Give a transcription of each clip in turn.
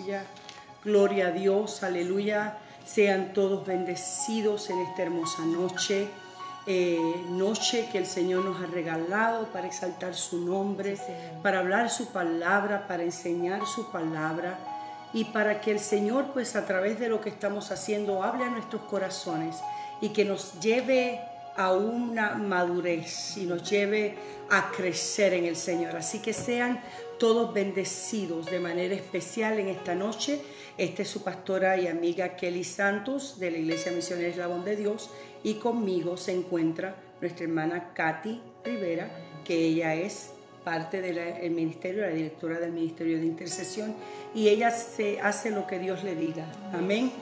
aleluya. Gloria a Dios, aleluya. Sean todos bendecidos en esta hermosa noche. Noche que el Señor nos ha regalado para exaltar su nombre, para hablar su palabra, para enseñar su palabra y para que el Señor, pues a través de lo que estamos haciendo, hable a nuestros corazones y que nos lleve a una madurez y nos lleve a crecer en el Señor. Así que sean todos bendecidos de manera especial en esta noche. Esta es su pastora y amiga Kelly Santos de la Iglesia Misionera Eslabón de Dios, y conmigo se encuentra nuestra hermana Katy Rivera, que ella es parte del ministerio, la directora del Ministerio de Intercesión, y ella se hace lo que Dios le diga. Amén.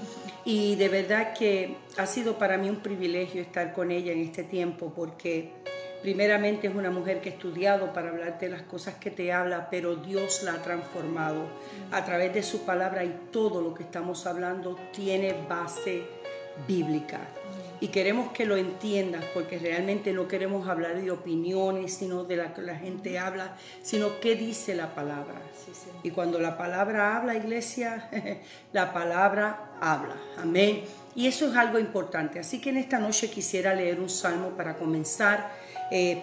Y de verdad que ha sido para mí un privilegio estar con ella en este tiempo, porque primeramente es una mujer que ha estudiado para hablarte de las cosas que te habla, pero Dios la ha transformado a través de su palabra, y todo lo que estamos hablando tiene base bíblica. Y queremos que lo entiendas, porque realmente no queremos hablar de opiniones, sino de la que la gente habla, sino qué dice la palabra. Y cuando la palabra habla, iglesia, la palabra habla. Amén. Y eso es algo importante. Así que en esta noche quisiera leer un salmo para comenzar.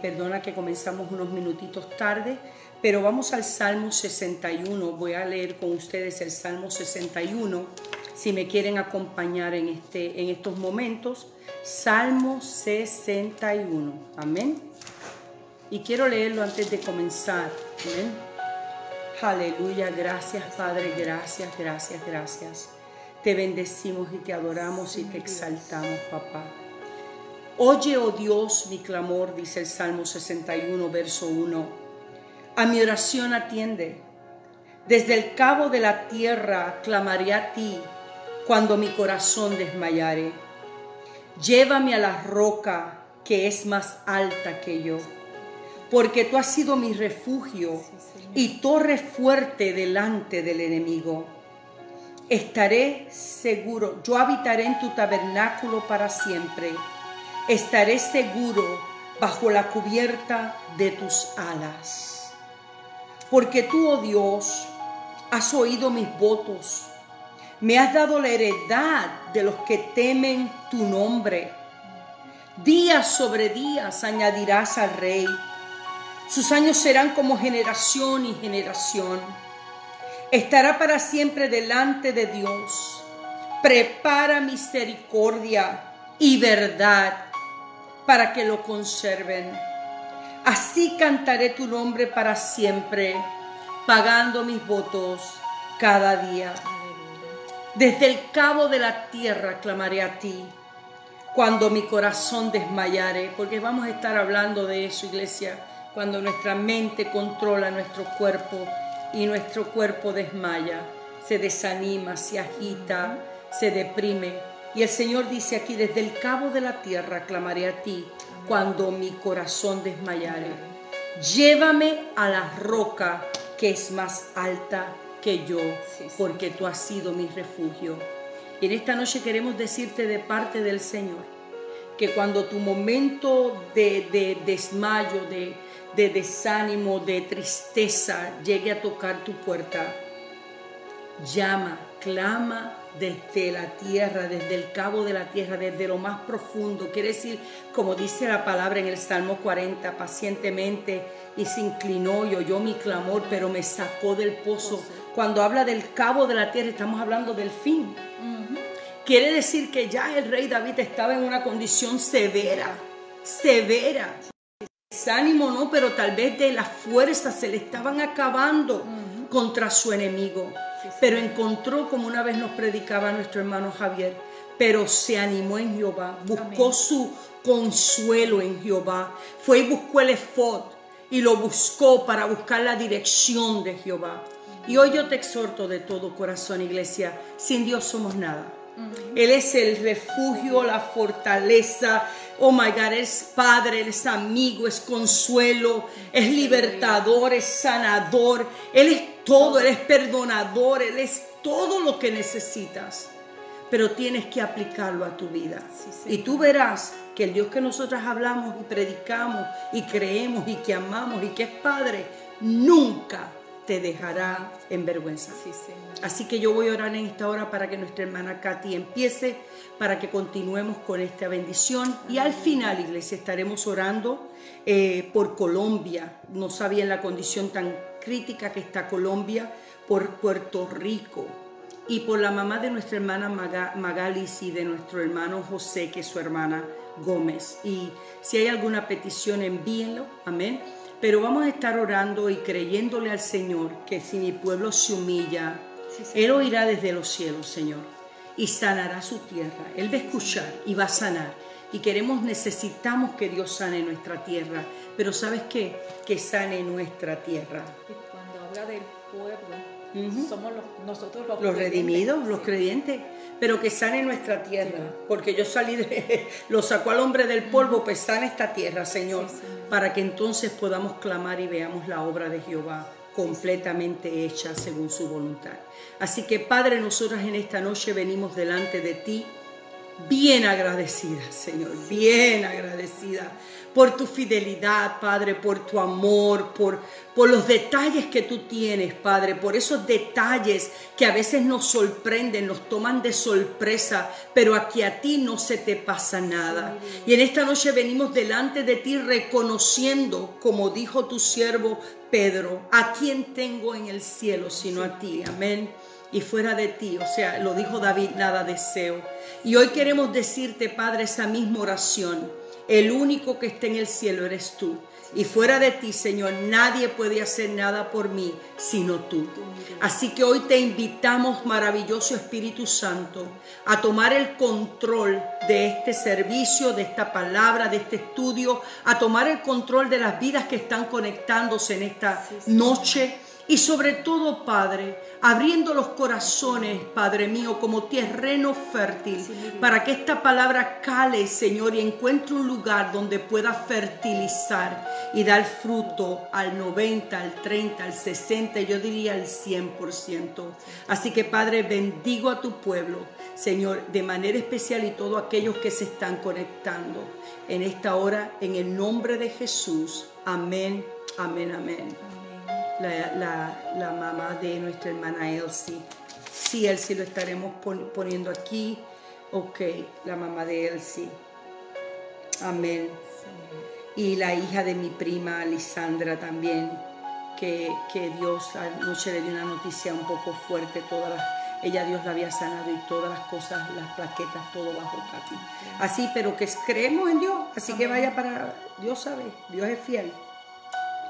Perdona que comenzamos unos minutitos tarde, pero vamos al Salmo 61. Voy a leer con ustedes el Salmo 61, si me quieren acompañar en estos momentos. Salmo 61. Amén. Y quiero leerlo antes de comenzar. Amén. Aleluya. Gracias, Padre. Gracias, gracias, gracias. Te bendecimos y te adoramos y te exaltamos, papá. Oye, oh Dios, mi clamor, dice el Salmo 61, verso 1. A mi oración atiende. Desde el cabo de la tierra clamaré a ti cuando mi corazón desmayare. Llévame a la roca que es más alta que yo, porque tú has sido mi refugio y torre fuerte delante del enemigo. Estaré seguro, yo habitaré en tu tabernáculo para siempre. Estaré seguro bajo la cubierta de tus alas. Porque tú, oh Dios, has oído mis votos. Me has dado la heredad de los que temen tu nombre. Días sobre días añadirás al rey. Sus años serán como generación y generación. Estará para siempre delante de Dios. Prepara misericordia y verdad para que lo conserven. Así cantaré tu nombre para siempre, pagando mis votos cada día. Desde el cabo de la tierra clamaré a ti, cuando mi corazón desmayare, porque vamos a estar hablando de eso, iglesia, cuando nuestra mente controla nuestro cuerpo y nuestro cuerpo desmaya, se desanima, se agita, se deprime. Y el Señor dice aquí, desde el cabo de la tierra clamaré a ti, cuando mi corazón desmayare. Llévame a la roca que es más alta que yo, porque tú has sido mi refugio. Y en esta noche queremos decirte de parte del Señor, que cuando tu momento de desmayo, de desánimo, de tristeza llegue a tocar tu puerta, llama, clama desde la tierra, desde el cabo de la tierra, desde lo más profundo. Quiere decir, como dice la palabra en el Salmo 40, pacientemente y se inclinó y oyó mi clamor, pero me sacó del pozo. Cuando habla del cabo de la tierra, estamos hablando del fin. Quiere decir que ya el rey David estaba en una condición severa. Desánimo no, pero tal vez de las fuerzas se le estaban acabando contra su enemigo. Pero encontró, como una vez nos predicaba nuestro hermano Javier, pero se animó en Jehová, buscó su consuelo en Jehová, fue y buscó el efod y lo buscó para buscar la dirección de Jehová. Y hoy yo te exhorto de todo corazón, iglesia, sin Dios somos nada. Él es el refugio, la fortaleza. Oh my God, Él es Padre, Él es amigo, es consuelo, es libertador, es sanador. Él es todo, Él es perdonador, Él es todo lo que necesitas. Pero tienes que aplicarlo a tu vida. Y tú verás que el Dios que nosotros hablamos y predicamos y creemos y que amamos y que es Padre, nunca te dejará en vergüenza. Sí, Señor. Así que yo voy a orar en esta hora para que nuestra hermana Katy empiece, para que continuemos con esta bendición. Y al final, iglesia, estaremos orando por Colombia. No sabían la condición tan crítica que está Colombia, por Puerto Rico y por la mamá de nuestra hermana Magalis y de nuestro hermano José, que es su hermana Gómez. Y si hay alguna petición, envíenlo. Amén. Pero vamos a estar orando y creyéndole al Señor que si mi pueblo se humilla, Sí, Él oirá desde los cielos, Señor, y sanará su tierra. Él va a escuchar y va a sanar. Y necesitamos que Dios sane nuestra tierra. Pero ¿sabes qué? Que sane nuestra tierra. Y cuando habla del pueblo, somos nosotros Los redimidos, creyentes. los creyentes, pero que sane nuestra tierra, Sí. porque yo lo sacó al hombre del polvo, pues sane esta tierra, Señor, Sí, Señor. para que entonces podamos clamar y veamos la obra de Jehová completamente hecha según su voluntad. Así que, Padre, nosotras en esta noche venimos delante de ti, bien agradecida, Señor, bien agradecida por tu fidelidad, Padre, por tu amor, por los detalles que tú tienes, Padre, por esos detalles que a veces nos sorprenden, nos toman de sorpresa, pero aquí a ti no se te pasa nada. Y en esta noche venimos delante de ti reconociendo, como dijo tu siervo Pedro, ¿a quién tengo en el cielo sino a ti? Amén. Y fuera de ti, o sea, lo dijo David, nada deseo. Y hoy queremos decirte, Padre, esa misma oración. El único que está en el cielo eres tú. Y fuera de ti, Señor, nadie puede hacer nada por mí sino tú. Así que hoy te invitamos, maravilloso Espíritu Santo, a tomar el control de este servicio, de esta palabra, de este estudio, a tomar el control de las vidas que están conectándose en esta noche. Y sobre todo, Padre, abriendo los corazones, Padre mío, como terreno fértil, para que esta palabra cale, Señor, y encuentre un lugar donde pueda fertilizar y dar fruto al 90, al 30, al 60, yo diría al 100%. Así que, Padre, bendigo a tu pueblo, Señor, de manera especial y todos aquellos que se están conectando en esta hora, en el nombre de Jesús. Amén, amén, amén. La mamá de nuestra hermana Elsie. Sí, Elsie lo estaremos poniendo aquí. Ok, la mamá de Elsie. Amén. Y la hija de mi prima Lisandra también, que Dios anoche le dio una noticia un poco fuerte. Ella Dios la había sanado y todas las cosas, las plaquetas, todo bajo Katy. Así, pero que creemos en Dios. Así que vaya para... Dios sabe, Dios es fiel.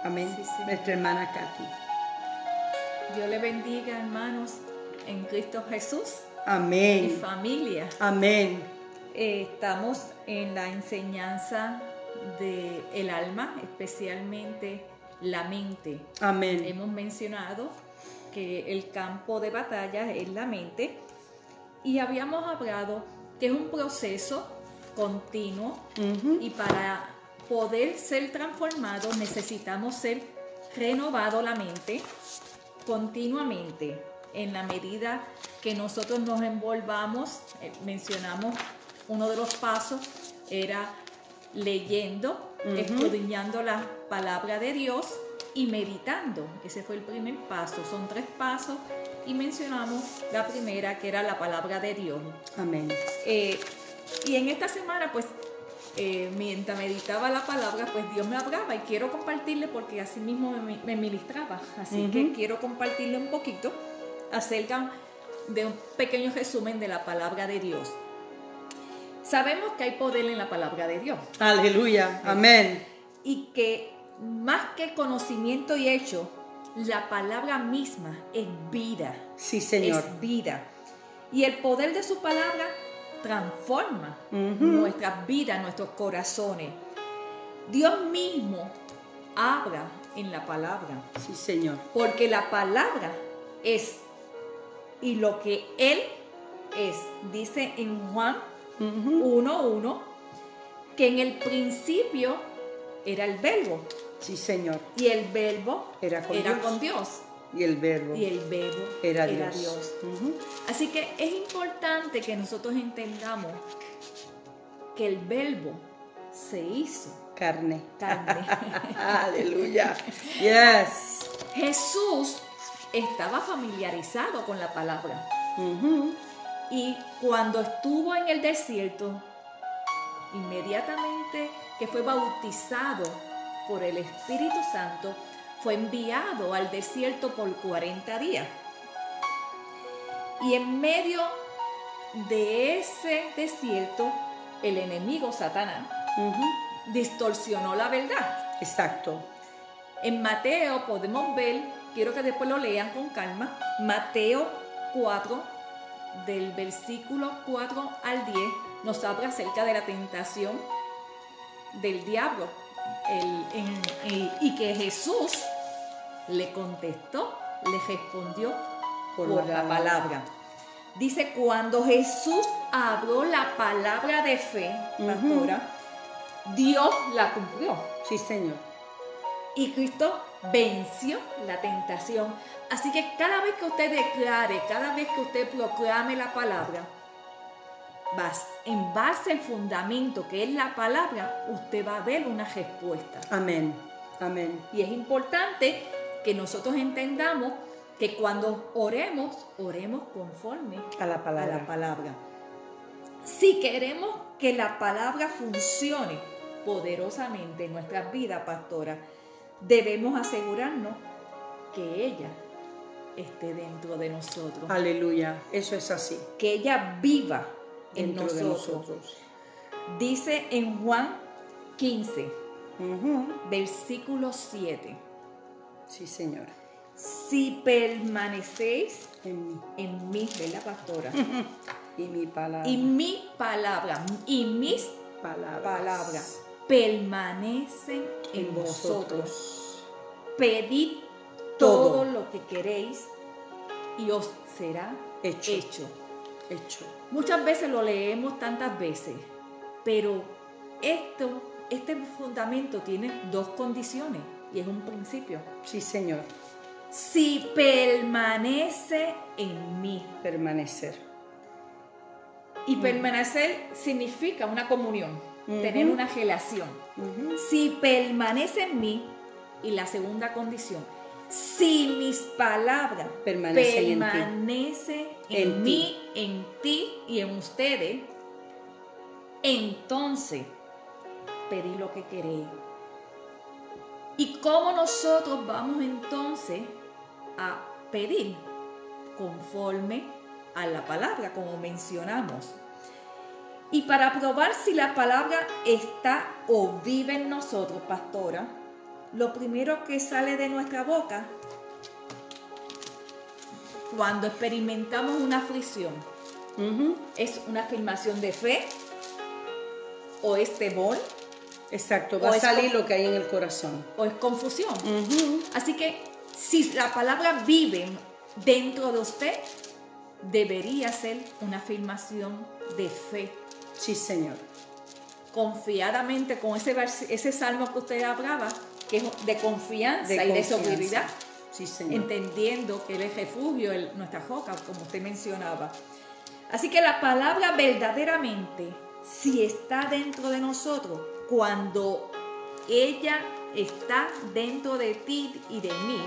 Amén. Sí, sí. Nuestra hermana Katy. Dios le bendiga, hermanos, en Cristo Jesús. Amén. Y familia. Amén. Estamos en la enseñanza del alma, especialmente la mente. Amén. Hemos mencionado que el campo de batalla es la mente y habíamos hablado que es un proceso continuo y para poder ser transformados necesitamos ser renovados la mente continuamente. En la medida que nosotros nos envolvamos, mencionamos uno de los pasos era leyendo, escudriñando la palabra de Dios y meditando. Ese fue el primer paso. Son 3 pasos y mencionamos la primera, que era la palabra de Dios. Amén. Y en esta semana, pues, mientras meditaba la palabra, pues Dios me hablaba y quiero compartirle porque así mismo me ministraba. Así que quiero compartirle un poquito acerca de un pequeño resumen de la palabra de Dios. Sabemos que hay poder en la palabra de Dios. Aleluya. Amén. Y que más que conocimiento y hecho, la palabra misma es vida. Sí, Señor. Es vida. Y el poder de su palabra transforma nuestras vidas, nuestros corazones. Dios mismo habla en la palabra. Sí, Señor. Porque la palabra es, y lo que Él es, dice en Juan 1:1, que en el principio era el verbo. Sí, Señor. Y el verbo Era con Dios. Y el verbo era Dios. Dios. Así que es importante que nosotros entendamos que el verbo se hizo carne. carne. Aleluya. Yes. Jesús estaba familiarizado con la palabra. Ujú. Y cuando estuvo en el desierto, inmediatamente que fue bautizado por el Espíritu Santo, fue enviado al desierto por 40 días. Y en medio de ese desierto, el enemigo Satanás Ujú. distorsionó la verdad. Exacto. En Mateo podemos ver, quiero que después lo lean con calma, Mateo 4, del versículo 4 al 10, nos habla acerca de la tentación del diablo. Y que Jesús le contestó, le respondió por la palabra. Dice, cuando Jesús habló la palabra de fe, pastora, Dios la cumplió. Sí, Señor. Y Cristo venció la tentación. Así que cada vez que usted declare, cada vez que usted proclame la palabra, en base al fundamento que es la palabra, usted va a ver una respuesta. Amén. Amén. Y es importante que nosotros entendamos que cuando oremos conforme A la palabra. a la palabra. Si queremos que la palabra funcione poderosamente en nuestras vidas, pastora, debemos asegurarnos que ella esté dentro de nosotros. Aleluya. Eso es así. Que ella viva en Dentro de nosotros. Dice en Juan 15, Ujú. versículo 7. Sí, Señor. Si permanecéis En mí. en mí, ¿verdad, pastora? Y mi palabra. Y mi palabra y mis palabras permanecen en vosotros. Pedid todo lo que queréis y os será hecho. Muchas veces lo leemos tantas veces, pero este fundamento tiene dos condiciones y es un principio. Sí, Señor. Si permanece en mí. Permanecer. Y permanecer significa una comunión, tener una relación. Si permanece en mí, y la segunda condición, si mis palabras permanecen en mí, en ti y en ustedes, entonces pedid lo que queréis. ¿Y cómo nosotros vamos entonces a pedir? Conforme a la palabra, como mencionamos. Y para probar si la palabra está o vive en nosotros, pastora, lo primero que sale de nuestra boca cuando experimentamos una aflicción es una afirmación de fe o es temor. Exacto, va a salir lo que hay en el corazón. O es confusión. Así que si la palabra vive dentro de usted, debería ser una afirmación de fe. Sí, Señor. Confiadamente, con ese salmo que usted hablaba, que es de confianza y de seguridad. Sí, Señor. Entendiendo que Él es refugio, nuestra roca, como usted mencionaba. Así que la palabra verdaderamente, si está dentro de nosotros, cuando ella está dentro de ti y de mí,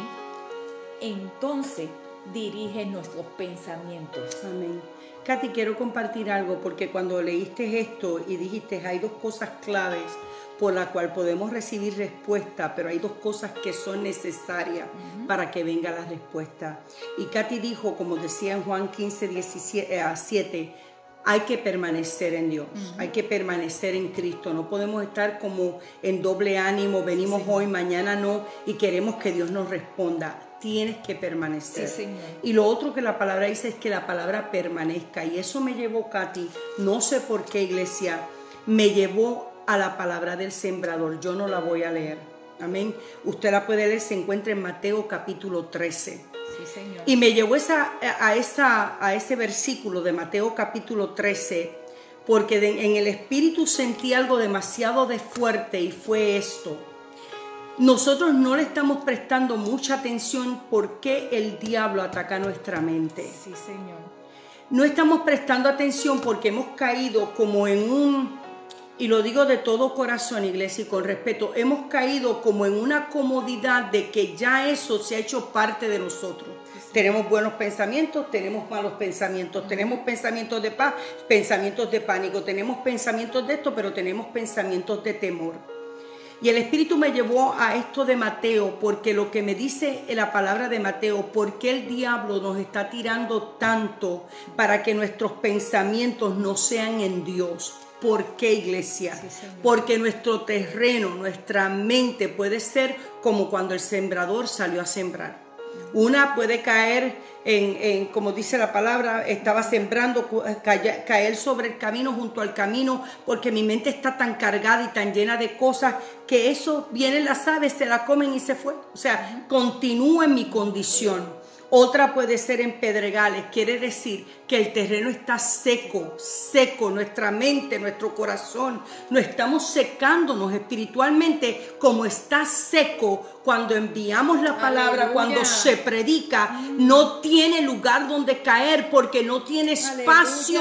entonces dirige nuestros pensamientos. Amén. Katy, quiero compartir algo porque cuando leíste esto y dijiste hay dos cosas claves por las cuales podemos recibir respuesta, pero hay dos cosas que son necesarias para que venga la respuesta. Y Katy dijo, como decía en Juan 15, 7, hay que permanecer en Dios, hay que permanecer en Cristo. No podemos estar como en doble ánimo, venimos hoy, mañana no, y queremos que Dios nos responda. Tienes que permanecer. Sí, Señor. Y lo otro que la palabra dice es que la palabra permanezca. Y eso me llevó, Katy, no sé por qué, iglesia, me llevó a la palabra del sembrador. Yo no la voy a leer. Amén. Usted la puede leer, se encuentra en Mateo capítulo 13. Sí, Señor. Y me llevó a ese versículo de Mateo capítulo 13, porque en el espíritu sentí algo demasiado de fuerte y fue esto. Nosotros no le estamos prestando mucha atención por qué el diablo ataca nuestra mente. Sí, Señor. No estamos prestando atención porque hemos caído como en y lo digo de todo corazón, iglesia, y con respeto, hemos caído como en una comodidad de que ya eso se ha hecho parte de nosotros. Tenemos buenos pensamientos, tenemos malos pensamientos, tenemos pensamientos de paz, pensamientos de pánico, tenemos pensamientos de esto, pero tenemos pensamientos de temor. Y el Espíritu me llevó a esto de Mateo, porque lo que me dice la palabra de Mateo, ¿por qué el diablo nos está tirando tanto para que nuestros pensamientos no sean en Dios? ¿Por qué, iglesia? Sí, porque nuestro terreno, nuestra mente puede ser como cuando el sembrador salió a sembrar. Una puede caer en, como dice la palabra, estaba sembrando, caer sobre el camino, junto al camino, porque mi mente está tan cargada y tan llena de cosas que eso, vienen las aves, se la comen y se fue. O sea, continúa en mi condición. Otra puede ser en pedregales, quiere decir que el terreno está seco, nuestra mente, nuestro corazón, no estamos secándonos espiritualmente como está seco cuando enviamos la palabra, cuando se predica, no tiene lugar donde caer porque no tiene espacio.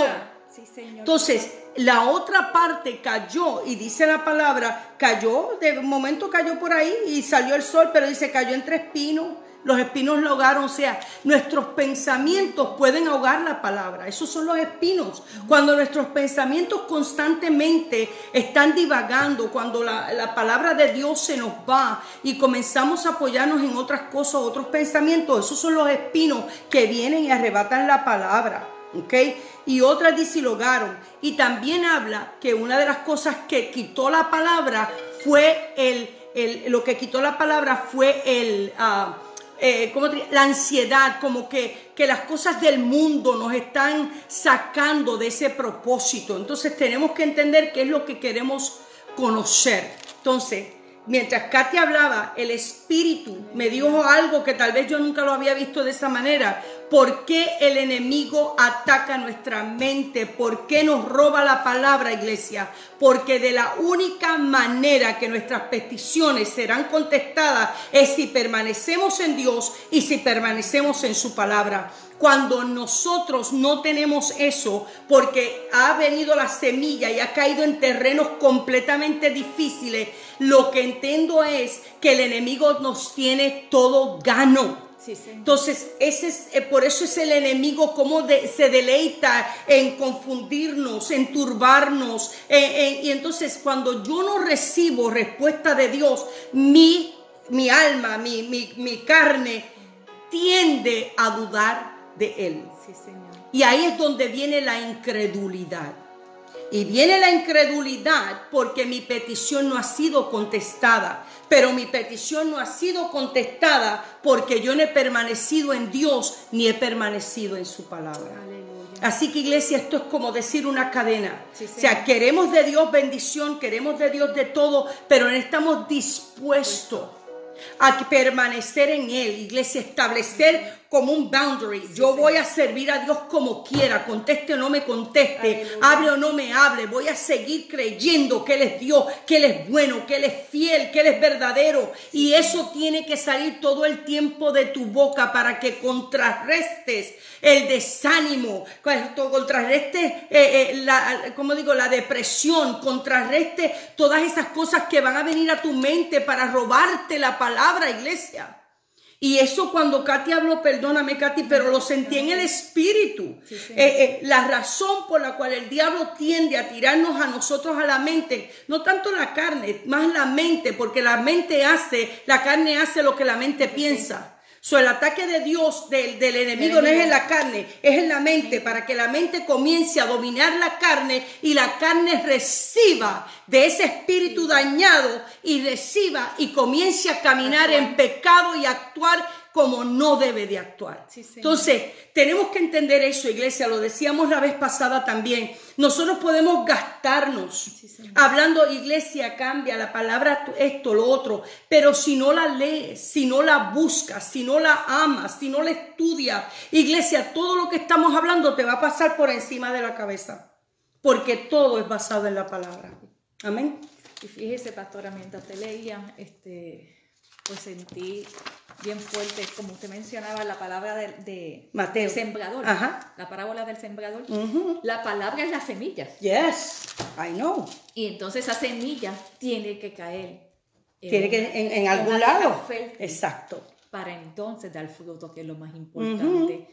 Sí, Señor. Entonces, la otra parte cayó y dice la palabra, cayó, de momento cayó por ahí y salió el sol, pero dice cayó entre espinos. Los espinos lo ahogaron, o sea, nuestros pensamientos pueden ahogar la palabra. Esos son los espinos. Cuando nuestros pensamientos constantemente están divagando, cuando la palabra de Dios se nos va y comenzamos a apoyarnos en otras cosas, otros pensamientos, esos son los espinos que vienen y arrebatan la palabra. ¿Okay? Y otras dislogaron. Y también habla que una de las cosas que quitó la palabra fue lo que quitó la palabra fue la ansiedad, como que las cosas del mundo nos están sacando de ese propósito. Entonces tenemos que entender qué es lo que queremos conocer. Entonces, mientras Katy hablaba, el Espíritu me dijo algo que tal vez yo nunca lo había visto de esa manera. ¿Por qué el enemigo ataca nuestra mente? ¿Por qué nos roba la palabra, iglesia? Porque de la única manera que nuestras peticiones serán contestadas es si permanecemos en Dios y si permanecemos en su palabra. Cuando nosotros no tenemos eso, porque ha venido la semilla y ha caído en terrenos completamente difíciles, lo que entiendo es que el enemigo nos tiene todo gano. Sí, entonces, por eso es el enemigo como se deleita en confundirnos, en turbarnos. Y entonces, cuando yo no recibo respuesta de Dios, mi alma, mi carne tiende a dudar de Él. Sí, Señor. Y ahí es donde viene la incredulidad. Y viene la incredulidad porque mi petición no ha sido contestada. Pero mi petición no ha sido contestada porque yo no he permanecido en Dios ni he permanecido en su palabra. Aleluya. Así que, iglesia, esto es como decir una cadena. Sí, o sea, queremos de Dios bendición, queremos de Dios de todo, pero no estamos dispuestos a permanecer en Él, iglesia, establecer como un boundary. Yo voy a servir a Dios como quiera, conteste o no me conteste, aleluya, hable o no me hable, voy a seguir creyendo que Él es Dios, que Él es bueno, que Él es fiel, que Él es verdadero. Y eso tiene que salir todo el tiempo de tu boca para que contrarrestes el desánimo, contrarrestes la depresión, contrarrestes todas esas cosas que van a venir a tu mente para robarte la palabra, iglesia. Y eso cuando Katy habló, perdóname Katy, pero lo sentí en el espíritu. Sí, sí. La razón por la cual el diablo tiende a tirarnos a nosotros a la mente, no tanto la carne, más la mente, porque la carne hace lo que la mente piensa. So, el ataque de Dios, del enemigo, no es en la carne, es en la mente, para que la mente comience a dominar la carne y la carne reciba de ese espíritu dañado y reciba y comience a caminar en pecado y actuar como no debe de actuar. Sí, entonces, tenemos que entender eso, iglesia, lo decíamos la vez pasada también. Nosotros podemos gastarnos hablando, iglesia, cambia la palabra, esto, lo otro, pero si no la lees, si no la buscas, si no la amas, si no la estudias, iglesia, todo lo que estamos hablando te va a pasar por encima de la cabeza, porque todo es basado en la palabra. Amén. Y fíjese, pastora, mientras te leía, pues sentí bien fuerte, como usted mencionaba, la palabra de Mateo. del sembrador. Ajá. La parábola del sembrador. Ujú. La palabra es la semilla. Yes, I know. Y entonces esa semilla tiene que caer Tiene que en una algún tierra lado. fértil Exacto. para entonces dar fruto, que es lo más importante.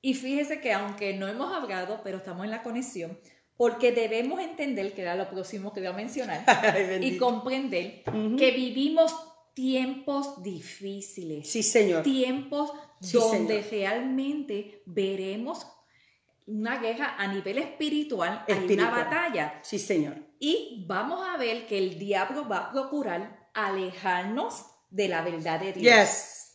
Y fíjese que aunque no hemos hablado, pero estamos en la conexión, porque debemos entender, que era lo próximo que voy a mencionar, Ay, y bendito. comprender que vivimos tiempos difíciles. Sí, Señor. Tiempos Sí, donde Señor. realmente veremos una guerra a nivel espiritual, hay una Espiritual. batalla. Sí, Señor. Y vamos a ver que el diablo va a procurar alejarnos de la verdad de Dios. Yes.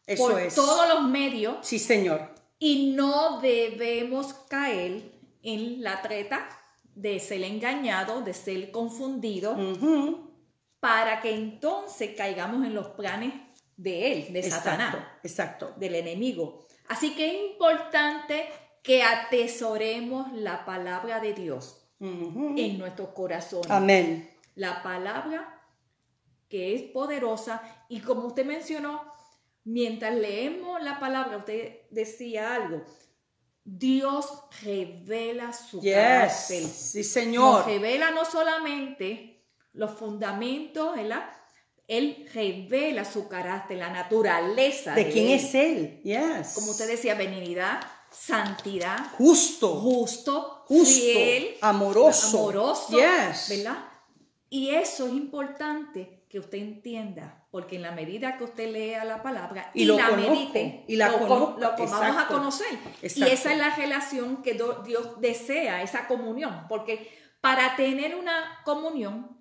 Eso Por es. todos los medios. Sí, Señor. Y no debemos caer en la treta de ser engañado, de ser confundido, para que entonces caigamos en los planes de él, de Satanás, Exacto. del enemigo. Así que es importante que atesoremos la palabra de Dios en nuestros corazones. Amén. La palabra que es poderosa, y como usted mencionó, mientras leemos la palabra, usted decía algo, Dios revela su carácter. Sí, Señor. Nos revela no solamente los fundamentos, ¿verdad? Él revela su carácter, la naturaleza ¿De quién él. es Él? Yes. Como usted decía, benignidad, santidad, justo, fiel, amoroso. Yes. ¿verdad? Y eso es importante que usted entienda, porque en la medida que usted lea la palabra y la conozco, medite, y la lo conozco, vamos a conocer. Exacto. Y esa es la relación que Dios desea, esa comunión, porque para tener una comunión,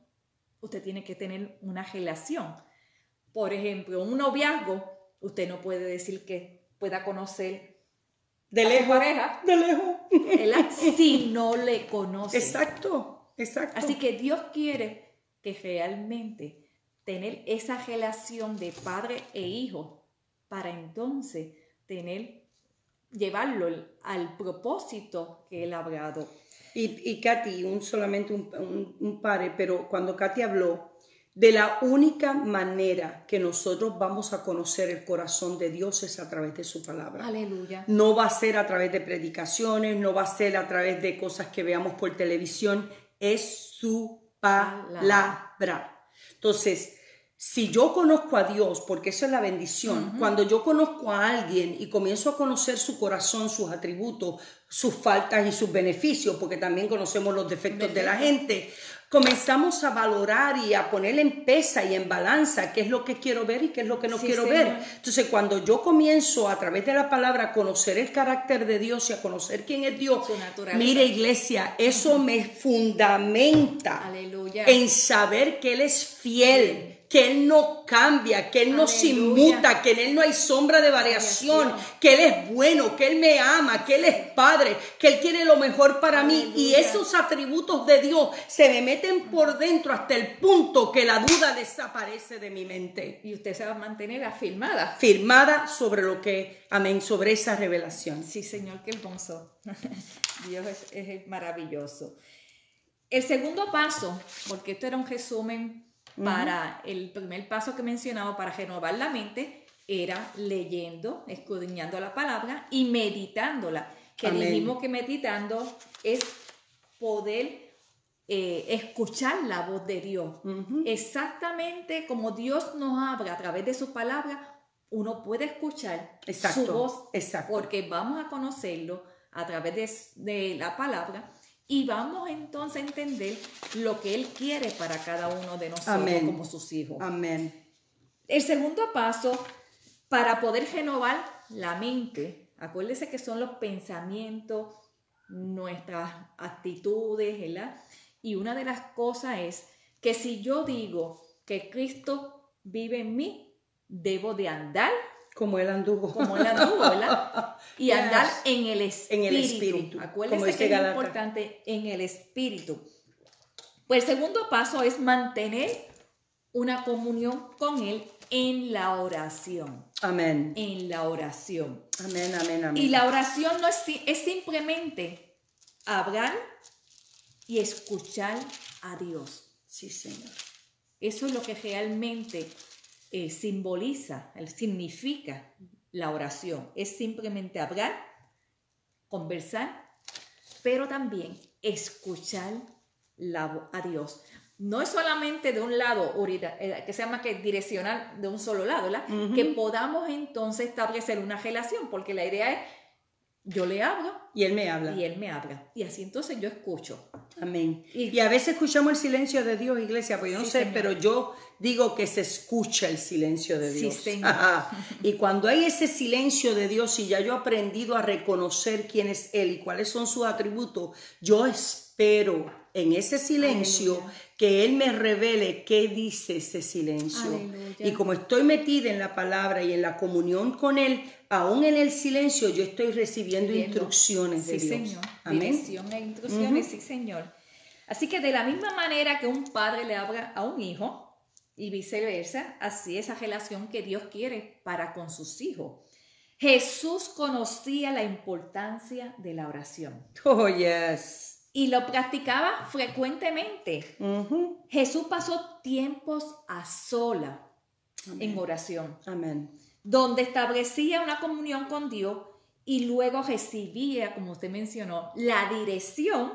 usted tiene que tener una relación. Por ejemplo, un noviazgo, usted no puede decir que pueda conocer de a lejos, su pareja, de lejos, ¿verdad? Si no le conoce. Exacto. Así que Dios quiere que realmente tener esa relación de padre e hijo para entonces llevarlo al propósito que Él ha hablado. Y Katy, solamente un pare, pero cuando Katy habló de la única manera que nosotros vamos a conocer el corazón de Dios es a través de su palabra. Aleluya. No va a ser a través de predicaciones, no va a ser a través de cosas que veamos por televisión, es su palabra. Entonces, si yo conozco a Dios, porque eso es la bendición, cuando yo conozco a alguien y comienzo a conocer su corazón, sus atributos, sus faltas y sus beneficios, porque también conocemos los defectos de la gente, comenzamos a valorar y a poner en pesa y en balanza qué es lo que quiero ver y qué es lo que no quiero ver. Entonces, cuando yo comienzo a través de la palabra a conocer el carácter de Dios y a conocer quién es Dios, mire, iglesia, eso me fundamenta en saber que Él es fiel, que Él no cambia, que Él no se inmuta, que en Él no hay sombra de variación, que Él es bueno, que Él me ama, que Él es Padre, que Él quiere lo mejor para mí. Y esos atributos de Dios se me meten por dentro hasta el punto que la duda desaparece de mi mente. Y usted se va a mantener afirmada. Firmada sobre lo que, amén, sobre esa revelación. Sí, Señor, qué hermoso. Dios es maravilloso. El segundo paso, porque esto era un resumen para el primer paso que mencionaba, para renovar la mente, era leyendo, escudriñando la palabra y meditándola. Que dijimos que meditando es poder escuchar la voz de Dios. Exactamente como Dios nos habla a través de su palabra, uno puede escuchar su voz, porque vamos a conocerlo a través de la palabra. Y vamos entonces a entender lo que Él quiere para cada uno de nosotros como sus hijos. Amén. El segundo paso para poder renovar la mente, acuérdese que son los pensamientos, nuestras actitudes, ¿verdad? Y una de las cosas es que si yo digo que Cristo vive en mí, debo de andar como Él anduvo, ¿verdad? Y andar en el espíritu. Acuérdense que es importante en el espíritu. Pues el segundo paso es mantener una comunión con Él en la oración. Amén. En la oración. Amén, amén, amén. Y la oración no es simplemente hablar y escuchar a Dios. Sí, Señor. Eso es lo que realmente significa la oración. Es simplemente hablar, conversar, pero también escuchar a Dios. No es solamente de un lado, que se llama que direccional de un solo lado, ¿verdad? Que podamos entonces establecer una relación, porque la idea es, yo le hablo. Y Él me habla. Y Él me habla. Y así entonces yo escucho. Amén. Y a veces escuchamos el silencio de Dios, iglesia, pues yo no sé, Señor. pero yo digo que se escucha el silencio de Dios. Sí, Señor. Y cuando hay ese silencio de Dios y ya yo he aprendido a reconocer quién es Él y cuáles son sus atributos, yo espero en ese silencio, aleluya, que Él me revele qué dice ese silencio. Aleluya. Y como estoy metida en la palabra y en la comunión con Él, aún en el silencio yo estoy recibiendo instrucciones de Dios. Señor. Amén. Dirección e instrucciones, sí, Señor. Así que de la misma manera que un padre le habla a un hijo y viceversa, así es esa relación que Dios quiere para con sus hijos. Jesús conocía la importancia de la oración. Oh, yes. Y lo practicaba frecuentemente. Jesús pasó tiempos a sola en oración. Amén. Donde establecía una comunión con Dios y luego recibía, como usted mencionó, la dirección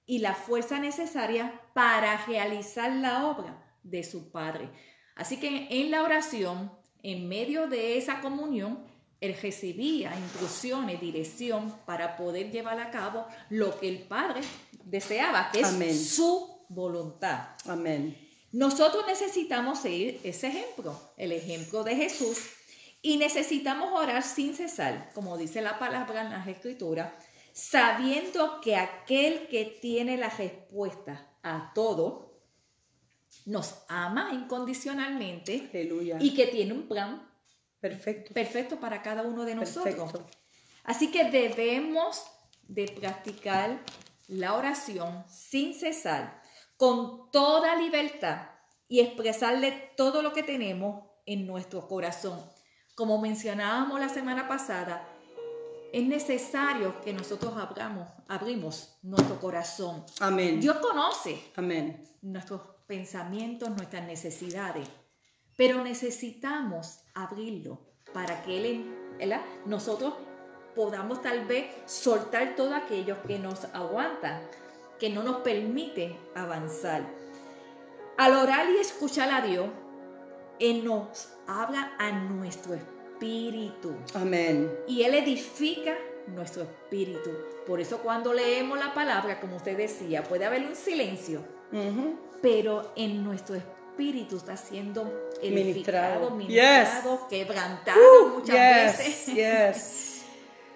y la fuerza necesaria para realizar la obra de su Padre. Así que en la oración, en medio de esa comunión, Él recibía instrucciones, dirección para poder llevar a cabo lo que el Padre deseaba, que es su voluntad. Amén. Nosotros necesitamos seguir ese ejemplo, el ejemplo de Jesús, y necesitamos orar sin cesar, como dice la palabra en las Escrituras, sabiendo que aquel que tiene la respuesta a todo nos ama incondicionalmente. Aleluya. Y que tiene un plan perfecto para cada uno de nosotros. Perfecto. Así que debemos de practicar la oración sin cesar, con toda libertad y expresarle todo lo que tenemos en nuestro corazón. Como mencionábamos la semana pasada, es necesario que nosotros abrimos nuestro corazón. Amén. Dios conoce nuestros pensamientos, nuestras necesidades, pero necesitamos abrirlo para que nosotros podamos tal vez soltar todo aquello que nos aguantan, que no nos permite avanzar. Al orar y escuchar a Dios, Él nos habla a nuestro espíritu. Amén. Y Él edifica nuestro espíritu. Por eso cuando leemos la palabra, como usted decía, puede haber un silencio, pero en nuestro espíritu está siendo edificado, ministrado, quebrantado muchas veces. Yes.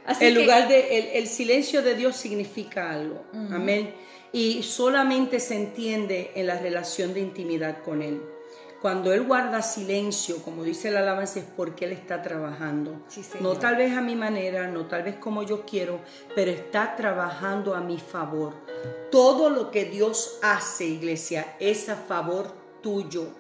Así el silencio de Dios significa algo. Amén. Y solamente se entiende en la relación de intimidad con Él. Cuando Él guarda silencio, como dice la alabanza, es porque Él está trabajando. Sí, no tal vez a mi manera, no tal vez como yo quiero, pero está trabajando a mi favor. Todo lo que Dios hace, iglesia, es a favor tuyo.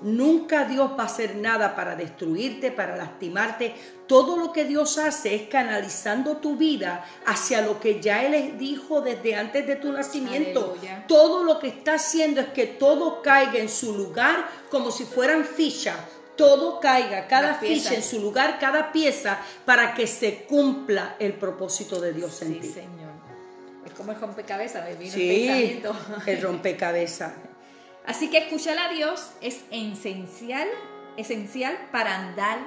Nunca Dios va a hacer nada para destruirte, para lastimarte. Todo lo que Dios hace es canalizando tu vida hacia lo que ya Él dijo desde antes de tu nacimiento. Aleluya. Todo lo que está haciendo es que todo caiga en su lugar como si fueran fichas. Todo caiga, cada ficha en su lugar, cada pieza, para que se cumpla el propósito de Dios en ti. Sí, Señor. Es como el rompecabezas, me vino el pensamiento. El rompecabezas. Así que escuchar a Dios es esencial para andar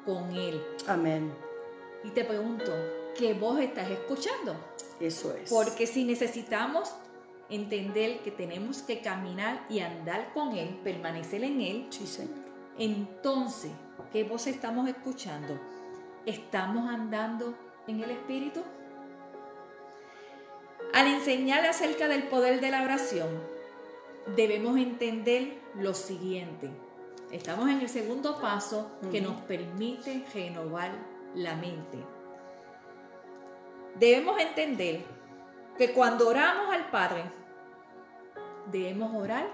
con Él. Amén. Y te pregunto, ¿qué voz estás escuchando? Eso es. Porque si necesitamos entender que tenemos que caminar y andar con Él, permanecer en Él, sí, Señor. Entonces, ¿qué voz estamos escuchando? ¿Estamos andando en el Espíritu? Al enseñar acerca del poder de la oración, debemos entender lo siguiente. Estamos en el segundo paso que nos permite renovar la mente. Debemos entender que cuando oramos al Padre, debemos orar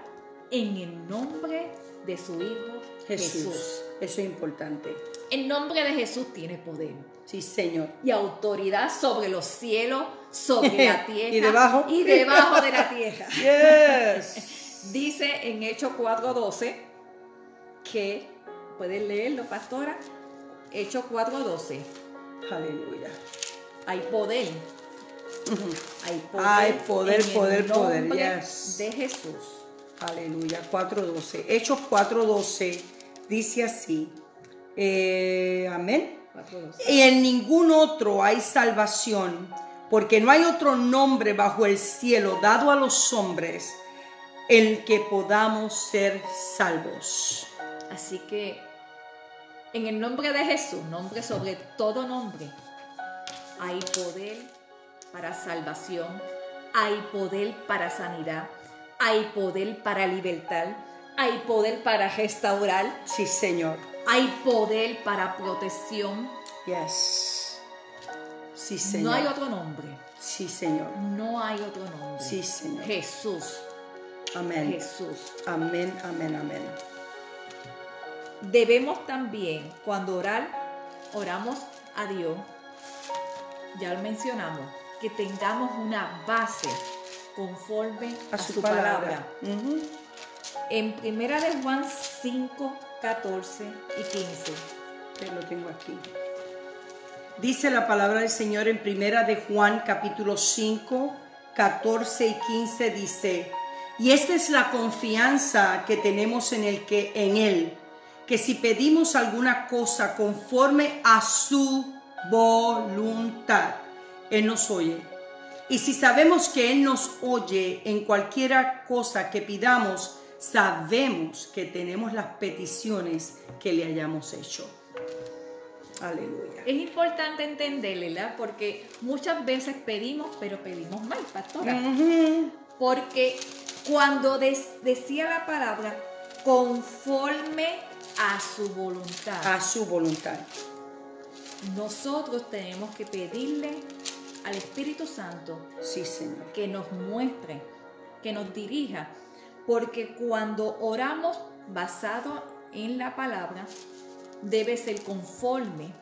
en el nombre de su Hijo Jesús. Eso es importante. El nombre de Jesús tiene poder. Sí, Señor. Y autoridad sobre los cielos, sobre la tierra y debajo de la tierra. Yes. Dice en Hechos 4:12 que, ¿pueden leerlo, pastora? Hechos 4:12. Aleluya. Hay poder. Hay poder, en poder, el poder. nombre Yes. de Jesús. Aleluya. 4:12. Hechos 4:12 dice así. Amén. 4:12. Y en ningún otro hay salvación, porque no hay otro nombre bajo el cielo dado a los hombres en que podamos ser salvos. Así que en el nombre de Jesús, nombre sobre todo nombre, hay poder para salvación, hay poder para sanidad, hay poder para libertad, hay poder para restaurar, Sí, Señor. hay poder para protección. Yes. Sí, Señor. No hay otro nombre, Sí, Señor. no hay otro nombre. Sí, Señor. Jesús, Amén. Jesús. Amén, amén, amén. Debemos también, cuando oramos a Dios, ya lo mencionamos, que tengamos una base conforme A su palabra. Ujú. En 1 de Juan 5, 14 y 15. Te lo tengo aquí. Dice la palabra del Señor en 1 de Juan capítulo 5, 14 y 15 dice: y esta es la confianza que tenemos en Él, que si pedimos alguna cosa conforme a su voluntad, Él nos oye. Y si sabemos que Él nos oye en cualquier cosa que pidamos, sabemos que tenemos las peticiones que le hayamos hecho. Aleluya. Es importante entender, ¿verdad? Porque muchas veces pedimos, pero pedimos mal, pastora. Porque cuando decía la palabra, conforme a su voluntad. A su voluntad. Nosotros tenemos que pedirle al Espíritu Santo, Sí, Señor. que nos muestre, que nos dirija. Porque cuando oramos basado en la palabra, debe ser conforme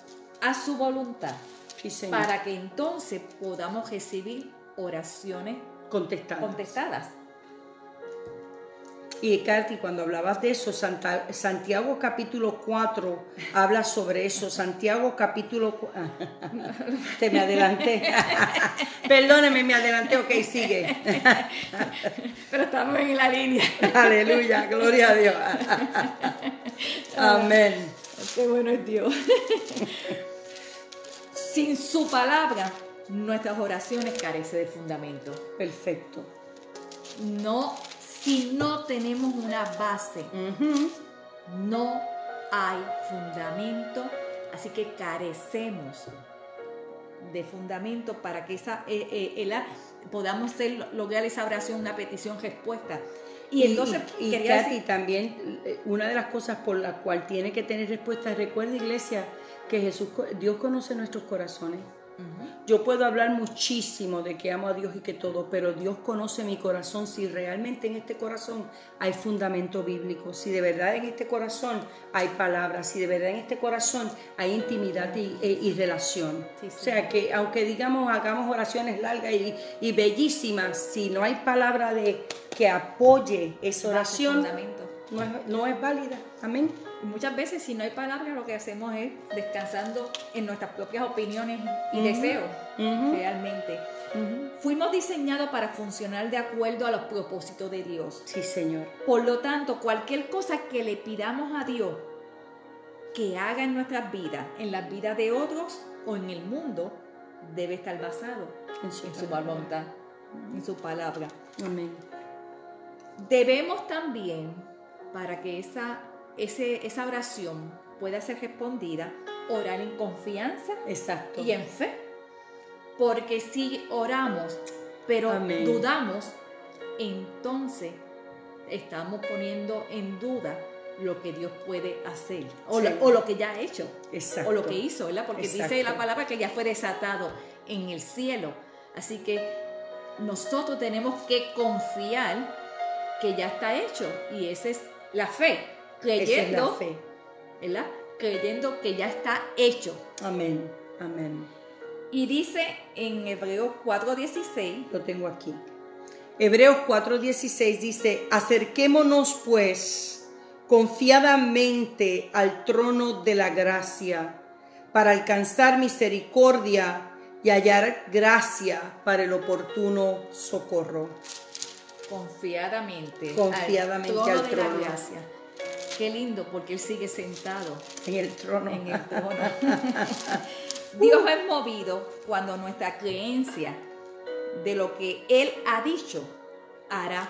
a su voluntad. Sí, Señor. Para que entonces podamos recibir oraciones contestadas. Y Katy, cuando hablabas de eso, Santiago capítulo 4 habla sobre eso. Santiago capítulo... Te me adelanté. Perdóneme, me adelanté. Ok, sigue. Pero estamos en la línea. Aleluya, gloria a Dios. Amén. Qué bueno es Dios. Sin su palabra, nuestras oraciones carecen de fundamento. Perfecto. Si no tenemos una base, no hay fundamento, así que carecemos de fundamento para que podamos lograr esa oración, una petición respuesta. Y entonces, Katy, también una de las cosas por la cual tiene que tener respuesta, recuerda, iglesia, que Dios conoce nuestros corazones. Yo puedo hablar muchísimo de que amo a Dios y que todo, pero Dios conoce mi corazón. Si realmente en este corazón hay fundamento bíblico, si de verdad en este corazón hay palabras, si de verdad en este corazón hay intimidad y relación. Sí. O sea, que aunque digamos, hagamos oraciones largas y bellísimas, si no hay palabra que apoye esa oración, no es válida. Amén. Y muchas veces, si no hay palabras, lo que hacemos es descansando en nuestras propias opiniones y deseos, realmente. Fuimos diseñados para funcionar de acuerdo a los propósitos de Dios. Sí, Señor. Por lo tanto, cualquier cosa que le pidamos a Dios que haga en nuestras vidas, en las vidas de otros o en el mundo, debe estar basado en su voluntad, en su palabra. Amén. Debemos también, para que esa oración pueda ser respondida, orar en confianza. Exacto. Y en fe. Porque si oramos, pero dudamos, entonces estamos poniendo en duda lo que Dios puede hacer, o lo que ya ha hecho. Exacto. O lo que hizo, ¿verdad? Porque dice la palabra que ya fue desatado en el cielo. Así que nosotros tenemos que confiar que ya está hecho, y esa es la fe. Creyendo, ¿verdad? Creyendo que ya está hecho. Amén, amén. Y dice en Hebreos 4:16. Lo tengo aquí. Hebreos 4:16 dice: acerquémonos pues confiadamente al trono de la gracia para alcanzar misericordia y hallar gracia para el oportuno socorro. Confiadamente Al trono. de la gracia. Qué lindo, porque Él sigue sentado en el trono. Dios es movido cuando nuestra creencia de lo que Él ha dicho hará.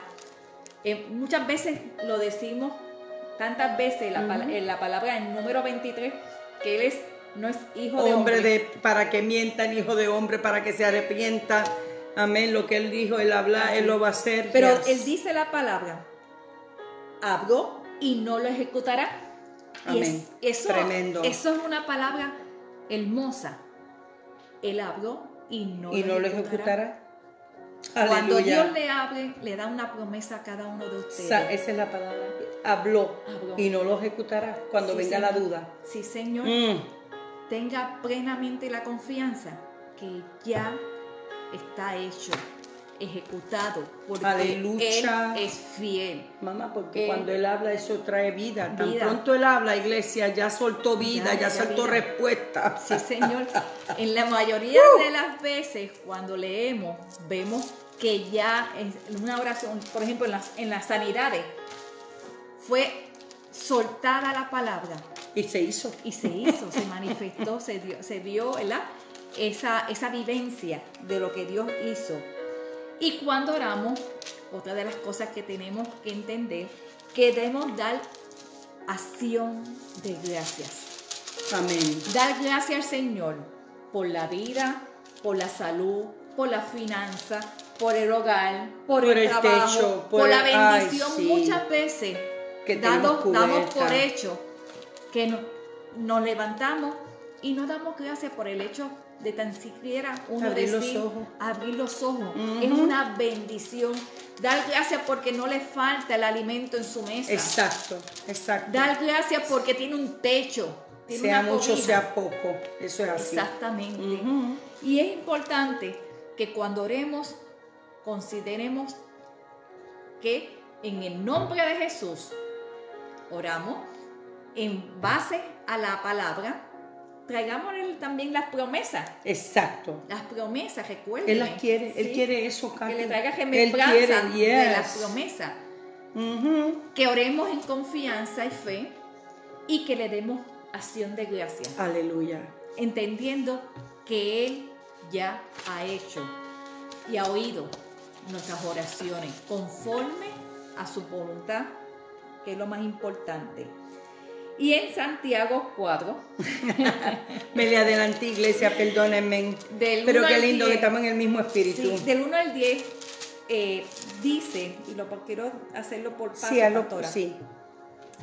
Muchas veces lo decimos, tantas veces en la palabra en número 23, que Él no es hijo de hombre. Para que mientan, hijo de hombre, para que se arrepienta. Amén, lo que Él dijo, Él habla, así. Él lo va a hacer. Pero Él dice la palabra, habló y no lo ejecutará. Amén. Tremendo. Eso es una palabra hermosa. Él habló y no lo ejecutará. Cuando Dios le hable, le da una promesa a cada uno de ustedes. Esa es la palabra. Habló y no lo ejecutará cuando venga Señor. La duda. Sí, Señor. Tenga plenamente la confianza que ya está hecho, ejecutado, porque Aleluya. Él es fiel. Mamá, porque cuando Él habla, eso trae vida. Tan pronto Él habla, iglesia, ya soltó vida, ya soltó respuesta. Sí, Señor. En la mayoría de las veces, cuando leemos, vemos que ya en una oración, por ejemplo, en las sanidades, fue soltada la palabra. Y se hizo. Se manifestó, se vio, ¿verdad? Esa vivencia de lo que Dios hizo. Y cuando oramos, otra de las cosas que tenemos que entender, que debemos dar acción de gracias. Amén. Dar gracias al Señor por la vida, por la salud, por la finanza, por el hogar, por el trabajo, techo, por la bendición. Sí. Muchas veces que damos por hecho que nos levantamos y no damos gracias por el hecho de tan siquiera uno abrir los ojos. Es una bendición. Dar gracias porque no le falta el alimento en su mesa. Exacto. Dar gracias porque tiene un techo. Tiene sea una mucho, cobija. sea poco. Eso es así. Exactamente. Y es importante que cuando oremos, consideremos que en el nombre de Jesús oramos en base a la palabra. Traigamos también las promesas. Exacto. Las promesas, recuerden. Él las quiere, Él quiere eso, Katy. Que le traiga remembranza de las promesas. Que oremos en confianza y fe y que le demos acción de gracias. Aleluya. Entendiendo que Él ya ha hecho y ha oído nuestras oraciones conforme a su voluntad, que es lo más importante. Y en Santiago 4. Me le adelanté, iglesia, perdónenme. Pero qué lindo 10, que estamos en el mismo espíritu. Sí, del 1 al 10 dice, y quiero hacerlo por paso, pastora. Sí.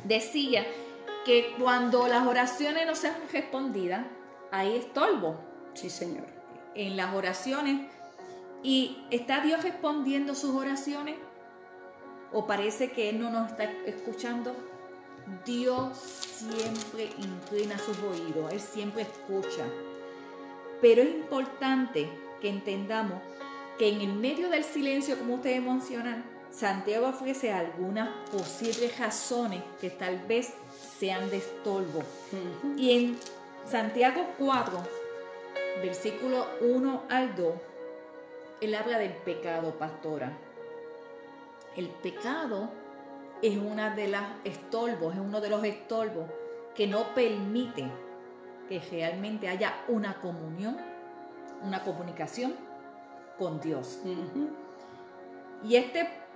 Decía que cuando las oraciones no sean respondidas, hay estorbo. Sí, Señor. En las oraciones. ¿Y está Dios respondiendo sus oraciones? ¿O parece que Él no nos está escuchando? Dios siempre inclina sus oídos, Él siempre escucha. Pero es importante que entendamos que en el medio del silencio, como ustedes mencionan, Santiago ofrece algunas posibles razones que tal vez sean de estorbo. Y en Santiago 4, versículo 1 al 2, él habla del pecado, pastora. El pecado es uno de los estorbos que no permite que realmente haya una comunión, una comunicación con Dios. Y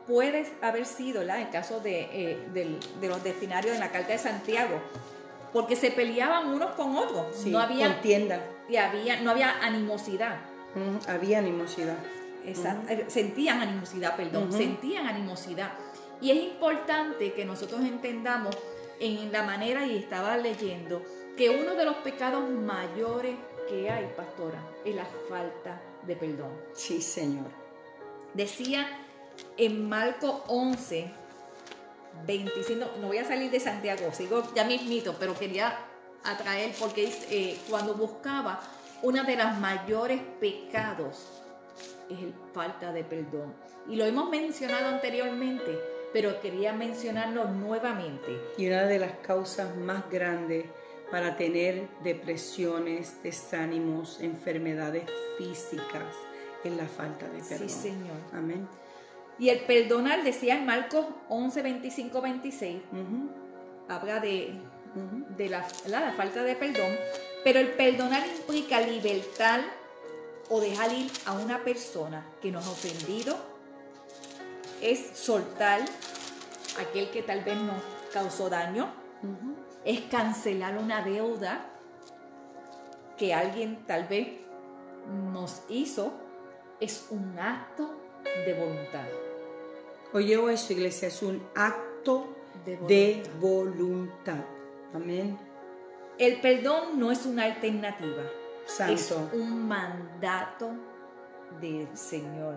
puede haber sido el caso de los destinarios en la carta de Santiago, porque se peleaban unos con otros. Sí, no había contienda. No había animosidad. Había animosidad. Sentían animosidad. Y es importante que nosotros entendamos en la manera, y estaba leyendo, que uno de los pecados mayores que hay, pastora, es la falta de perdón. Sí, Señor. Decía en Marcos 11, 25, no voy a salir de Santiago, sigo ya mismito, pero quería atraer porque cuando buscaba, una de las mayores pecados es el falta de perdón. Y lo hemos mencionado anteriormente, pero quería mencionarlo nuevamente. Y una de las causas más grandes para tener depresiones, desánimos, enfermedades físicas es la falta de perdón. Sí, Señor. Amén. Y el perdonar, decía en Marcos 11, 25, 26, habla de la falta de perdón, pero el perdonar implica libertar o dejar ir a una persona que nos ha ofendido, es soltar a aquel que tal vez nos causó daño, es cancelar una deuda que alguien tal vez nos hizo, es un acto de voluntad. Oye eso, iglesia, es un acto de voluntad. Amén. El perdón no es una alternativa. Santo. Es un mandato del Señor.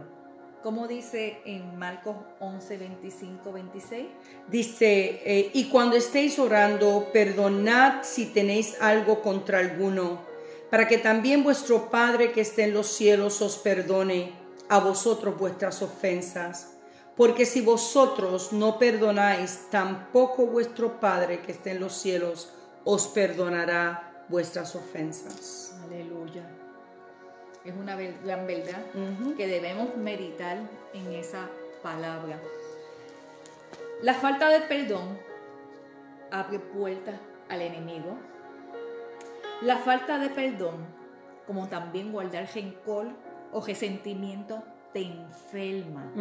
¿Cómo dice en Marcos 11, 25, 26? Dice, y cuando estéis orando, perdonad si tenéis algo contra alguno, para que también vuestro Padre que está en los cielos os perdone a vosotros vuestras ofensas. Porque si vosotros no perdonáis, tampoco vuestro Padre que está en los cielos os perdonará vuestras ofensas. Aleluya. Es una gran verdad que debemos meditar en esa palabra. La falta de perdón abre puertas al enemigo. La falta de perdón, como también guardar rencor o resentimiento, te enferma.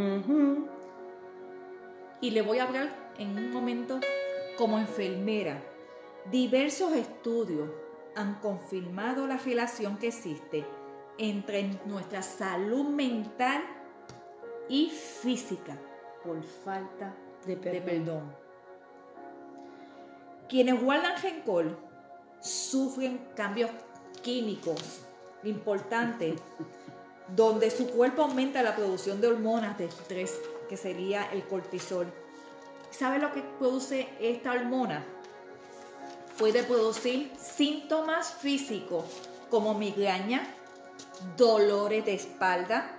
Y le voy a hablar en un momento como enfermera. Diversos estudios han confirmado la relación que existe entre nuestra salud mental y física por falta de perdón. Quienes guardan rencor sufren cambios químicos importantes donde su cuerpo aumenta la producción de hormonas de estrés, que sería el cortisol. ¿Sabe lo que produce esta hormona? Puede producir síntomas físicos como migraña, dolores de espalda,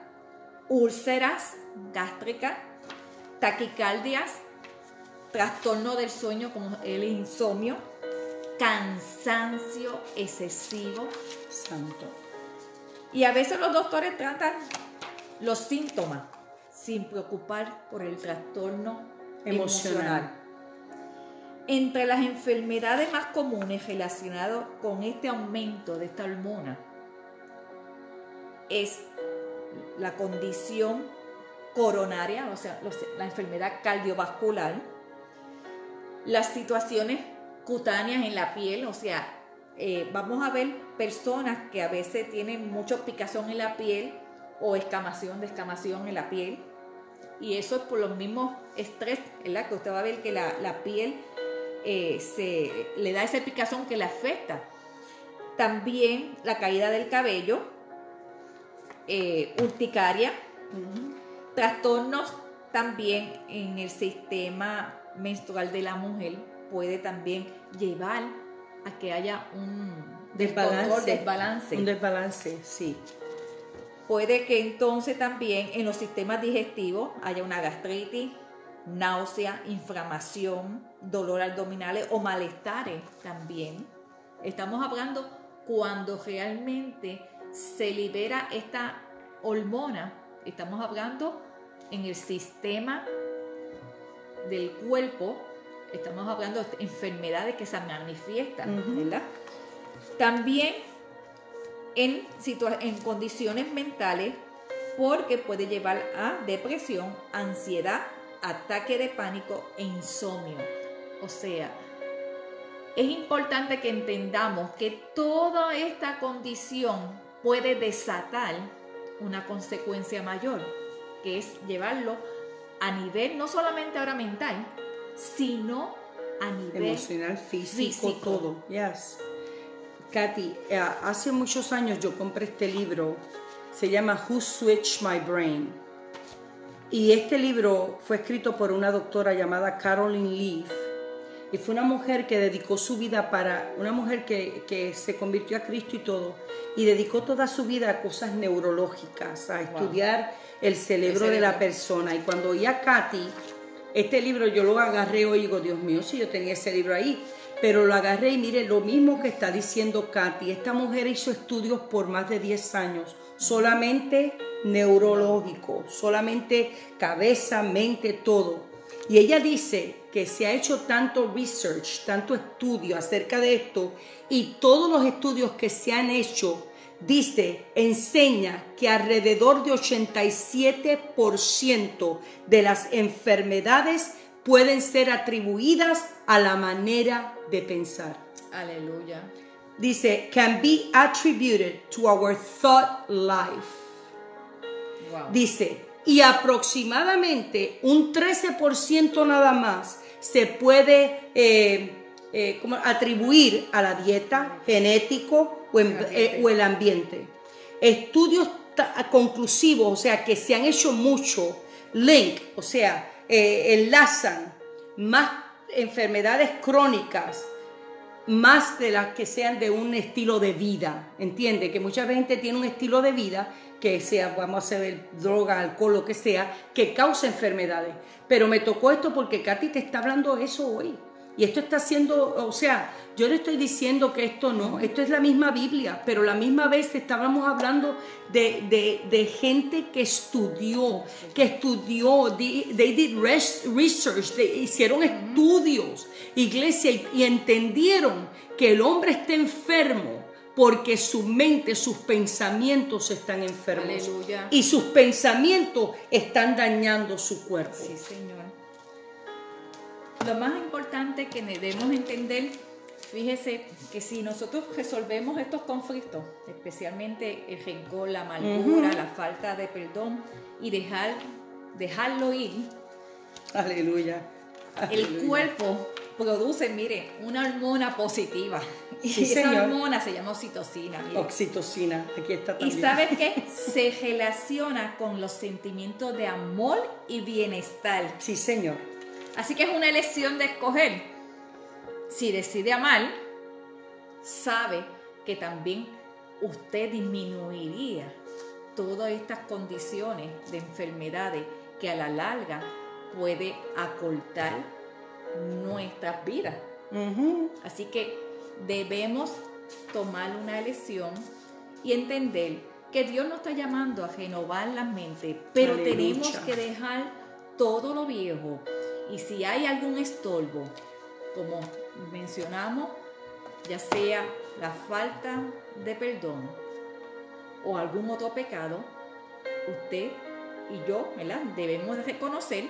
úlceras gástricas, taquicardias, trastorno del sueño como el insomnio, cansancio excesivo. Santo. Y a veces los doctores tratan los síntomas sin preocupar por el trastorno emocional. Entre las enfermedades más comunes relacionadas con este aumento de esta hormona es la condición coronaria, o sea, la enfermedad cardiovascular, las situaciones cutáneas en la piel, o sea, vamos a ver personas que a veces tienen mucha picazón en la piel o descamación en la piel, y eso es por los mismos estrés, ¿verdad? Que usted va a ver que la piel le da ese picazón que le afecta. También la caída del cabello, urticaria, trastornos también en el sistema menstrual de la mujer puede también llevar a que haya un desbalance. Un desbalance, sí. Puede que entonces también en los sistemas digestivos haya una gastritis, náusea, inflamación, dolor abdominales o malestares también. Estamos hablando cuando realmente se libera esta hormona, estamos hablando en el sistema del cuerpo, estamos hablando de enfermedades que se manifiestan, ¿verdad? También en condiciones mentales, porque puede llevar a depresión, ansiedad, ataque de pánico e insomnio. O sea, es importante que entendamos que toda esta condición puede desatar una consecuencia mayor, que es llevarlo a nivel no solamente ahora mental, sino a nivel emocional, físico. Todo. Yes. Katy, hace muchos años yo compré este libro, se llama Who Switched My Brain. Y este libro fue escrito por una doctora llamada Caroline Leaf. Y fue una mujer que dedicó su vida una mujer que se convirtió a Cristo y todo. Y dedicó toda su vida a cosas neurológicas, a estudiar el cerebro de la persona. Y cuando oí a Katy Este libro yo lo agarré hoy y digo, Dios mío, si yo tenía ese libro ahí. Pero lo agarré y mire, lo mismo que está diciendo Katy. Esta mujer hizo estudios por más de 10 años, solamente neurológico, solamente cabeza, mente, todo. Y ella dice que se ha hecho tanto research, tanto estudio acerca de esto, y todos los estudios que se han hecho, enseña que alrededor de 87% de las enfermedades pueden ser atribuidas a la manera de pensar. Aleluya. Dice, can be attributed to our thought life. Wow. Dice, y aproximadamente un 13% nada más se puede atribuir a la dieta, genético o el ambiente. Estudios conclusivos, o sea, que se han hecho mucho, o sea, enlazan más enfermedades crónicas, más de las que sean de un estilo de vida, ¿entiende? Que mucha gente tiene un estilo de vida que sea, vamos a hacer droga, alcohol, lo que sea, que causa enfermedades. Pero me tocó esto porque Katy te está hablando eso hoy. Y esto está haciendo, o sea, yo le estoy diciendo que esto no, esto es la misma Biblia, pero la misma vez estábamos hablando de gente que estudió, they did research, hicieron estudios, iglesia, y entendieron que el hombre está enfermo porque su mente, sus pensamientos están enfermos. Aleluya. Y sus pensamientos están dañando su cuerpo. Sí, Señor. Lo más importante que debemos entender, fíjese que si nosotros resolvemos estos conflictos, especialmente el rencor, la amargura, la falta de perdón, y dejarlo ir, aleluya. El cuerpo produce, mire, una hormona positiva. Sí, y esa señor. hormona se llama oxitocina. Mire. Oxitocina, aquí está también. Y ¿sabes qué? Se relaciona con los sentimientos de amor y bienestar. Sí, señor. Así que es una elección de escoger. Si decide amar, sabe que también usted disminuiría todas estas condiciones de enfermedades que a la larga puede acortar nuestras vidas. Así que debemos tomar una elección y entender que Dios nos está llamando a renovar la mente, pero Aleluya. Tenemos que dejar todo lo viejo. Y si hay algún estorbo, como mencionamos, ya sea la falta de perdón o algún otro pecado, usted y yo, ¿verdad?, debemos reconocer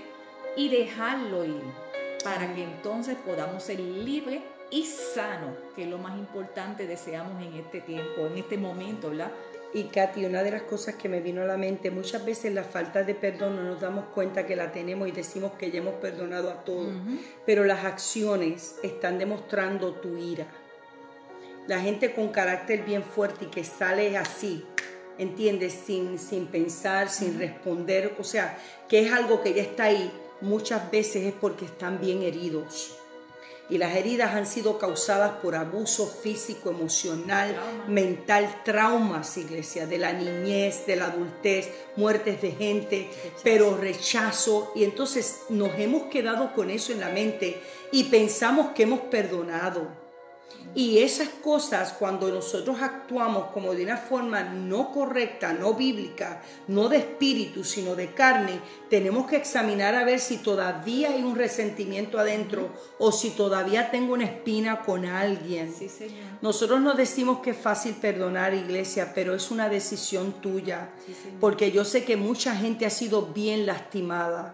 y dejarlo ir para que entonces podamos ser libres y sanos, que es lo más importante deseamos en este tiempo, en este momento, ¿verdad? Y Katy, una de las cosas que me vino a la mente, muchas veces la falta de perdón no nos damos cuenta que la tenemos y decimos que ya hemos perdonado a todos, pero las acciones están demostrando tu ira. La gente con carácter bien fuerte y que sale así, ¿entiendes? Sin pensar, sin responder, o sea, que es algo que ya está ahí, muchas veces es porque están bien heridos. Y las heridas han sido causadas por abuso físico, emocional, mental, traumas, iglesia, de la niñez, de la adultez, muertes de gente, pero rechazo. Y entonces nos hemos quedado con eso en la mente y pensamos que hemos perdonado. Y esas cosas, cuando nosotros actuamos como de una forma no correcta, no bíblica, no de espíritu, sino de carne, tenemos que examinar a ver si todavía hay un resentimiento adentro o si todavía tengo una espina con alguien. Sí, Señor. Nosotros no decimos que es fácil perdonar, iglesia, pero es una decisión tuya. Sí, porque yo sé que mucha gente ha sido bien lastimada.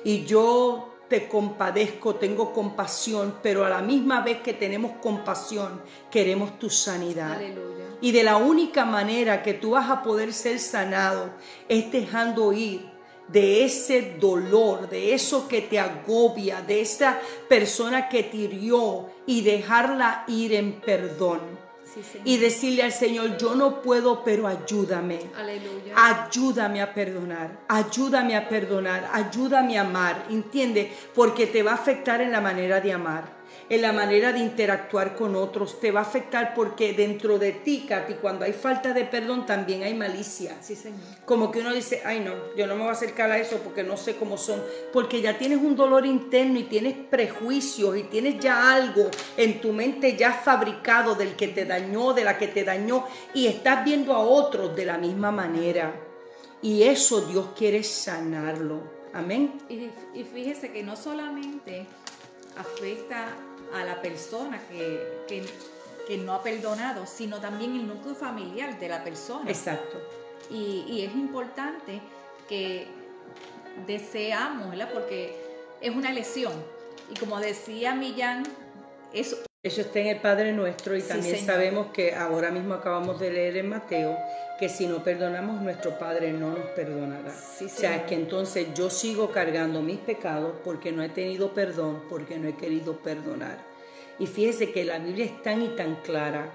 Y yo te compadezco, tengo compasión, pero a la misma vez que tenemos compasión, queremos tu sanidad. Aleluya. Y de la única manera que tú vas a poder ser sanado es dejando ir de ese dolor, de eso que te agobia, de esa persona que te hirió y dejarla ir en perdón. Sí, y decirle al Señor, yo no puedo, pero ayúdame. Aleluya. Ayúdame a perdonar, ayúdame a amar, ¿entiendes? Porque te va a afectar en la manera de amar. en la manera de interactuar con otros. Te va a afectar porque dentro de ti, Katy, cuando hay falta de perdón también hay malicia. Sí, Señor. Como que uno dice, ay no, yo no me voy a acercar a eso porque no sé cómo son. Porque ya tienes un dolor interno y tienes prejuicios y tienes ya algo en tu mente ya fabricado del que te dañó, de la que te dañó, y estás viendo a otros de la misma manera. Y eso Dios quiere sanarlo. Amén. Y fíjese que no solamente afecta a la persona que no ha perdonado, sino también el núcleo familiar de la persona. Exacto. Y es importante que deseamos, ¿verdad? Porque es una lesión. Y como decía Millán, eso está en el Padre Nuestro, y también Señor. sabemos que ahora mismo acabamos de leer en Mateo que si no perdonamos, nuestro Padre no nos perdonará. Sí, o sea, Señor. que entonces yo sigo cargando mis pecados porque no he tenido perdón, porque no he querido perdonar. Y fíjese que la Biblia es tan y tan clara.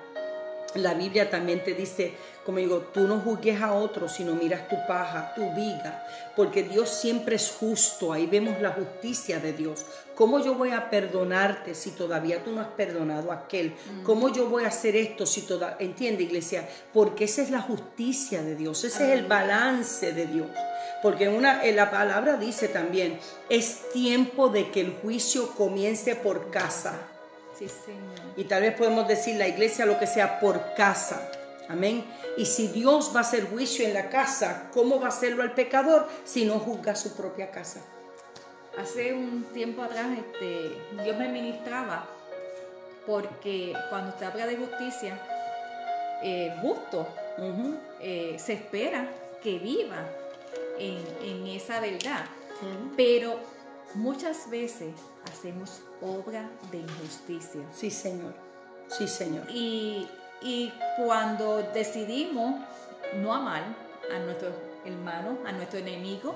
La Biblia también te dice, como digo, tú no juzgues a otros, sino miras tu paja, tu viga, porque Dios siempre es justo. Ahí vemos la justicia de Dios. ¿Cómo yo voy a perdonarte si todavía tú no has perdonado a aquel? ¿Cómo yo voy a hacer esto si todavía... ¿Entiende, iglesia? Porque esa es la justicia de Dios, ese es el balance de Dios. Porque la palabra dice también, es tiempo de que el juicio comience por casa. Sí, Señor. Y tal vez podemos decir la iglesia, lo que sea, por casa. Amén. Y si Dios va a hacer juicio en la casa, ¿cómo va a hacerlo al pecador si no juzga su propia casa? Hace un tiempo atrás Dios me ministraba porque cuando usted habla de justicia, justo, se espera que viva en esa verdad. Pero muchas veces hacemos obra de injusticia. Sí, Señor. Sí, Señor. Y cuando decidimos no amar a nuestro hermano, a nuestro enemigo,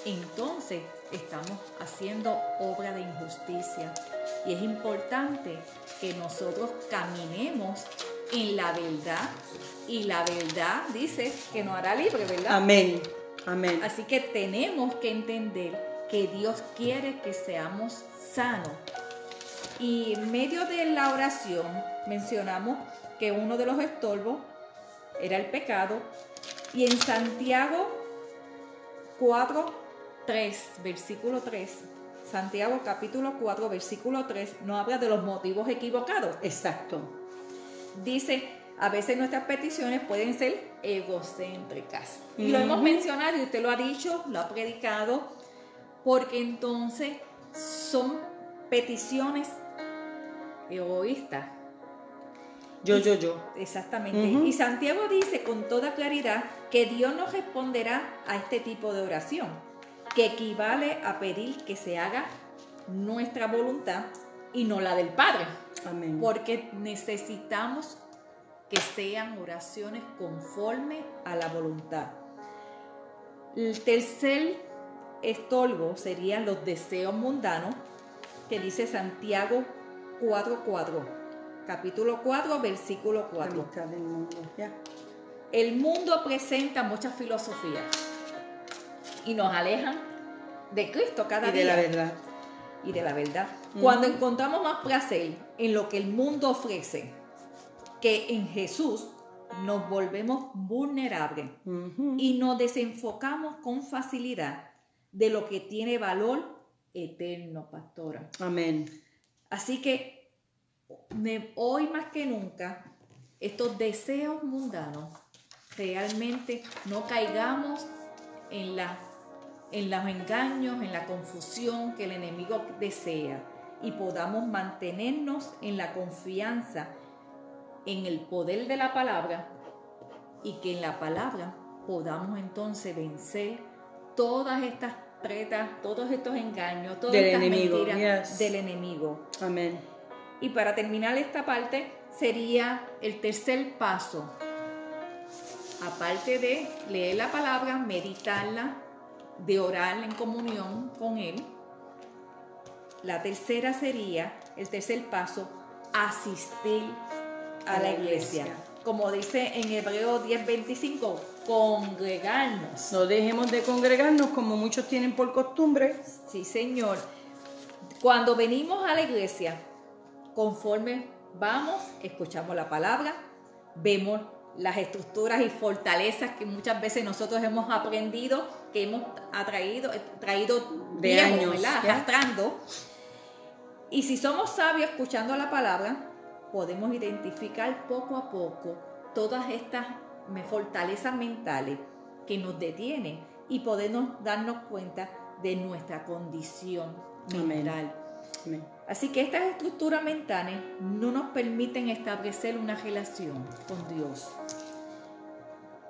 entonces estamos haciendo obra de injusticia. Y es importante que nosotros caminemos en la verdad. Y la verdad dice que nos hará libre, ¿verdad? Amén. Amén. Así que tenemos que entender que Dios quiere que seamos sanos. Y en medio de la oración mencionamos que uno de los estorbos era el pecado. Y en Santiago 4:3, versículo 3, Santiago capítulo 4, versículo 3, nos habla de los motivos equivocados. Exacto. Dice, a veces nuestras peticiones pueden ser egocéntricas. Y lo hemos mencionado, y usted lo ha dicho, lo ha predicado, porque entonces son peticiones egoístas. Yo. Exactamente. Y Santiago dice con toda claridad que Dios nos responderá a este tipo de oración, que equivale a pedir que se haga nuestra voluntad y no la del Padre. Amén. Porque necesitamos que sean oraciones conforme a la voluntad. El tercer estorbo serían los deseos mundanos, que dice Santiago 4:4. Capítulo 4, versículo 4. La mitad del mundo. Ya. El mundo presenta muchas filosofías y nos alejan de Cristo cada día. Y de la verdad. Y de la verdad. Cuando encontramos más placer en lo que el mundo ofrece que en Jesús, nos volvemos vulnerables y nos desenfocamos con facilidad de lo que tiene valor eterno, pastora. Amén. Así que hoy más que nunca, estos deseos mundanos, realmente no caigamos en los engaños, en la confusión que el enemigo desea, y podamos mantenernos en la confianza en el poder de la palabra, y que en la palabra podamos entonces vencer todas estas tretas, todos estos engaños, todas estas mentiras del enemigo. Amén. Y para terminar esta parte, sería el tercer paso. Aparte de leer la palabra, meditarla, de orar en comunión con Él, la tercera sería, el tercer paso, asistir a la iglesia. Como dice en Hebreos 10:25, congregarnos. No dejemos de congregarnos como muchos tienen por costumbre. Sí, Señor. Cuando venimos a la iglesia, conforme vamos, escuchamos la palabra, vemos las estructuras y fortalezas que muchas veces nosotros hemos aprendido, que hemos traído de viejos, años, ¿verdad? Arrastrando. Y si somos sabios escuchando la palabra, podemos identificar poco a poco todas estas fortalezas mentales que nos detienen y podernos darnos cuenta de nuestra condición mental. Amén. Así que estas estructuras mentales no nos permiten establecer una relación con Dios,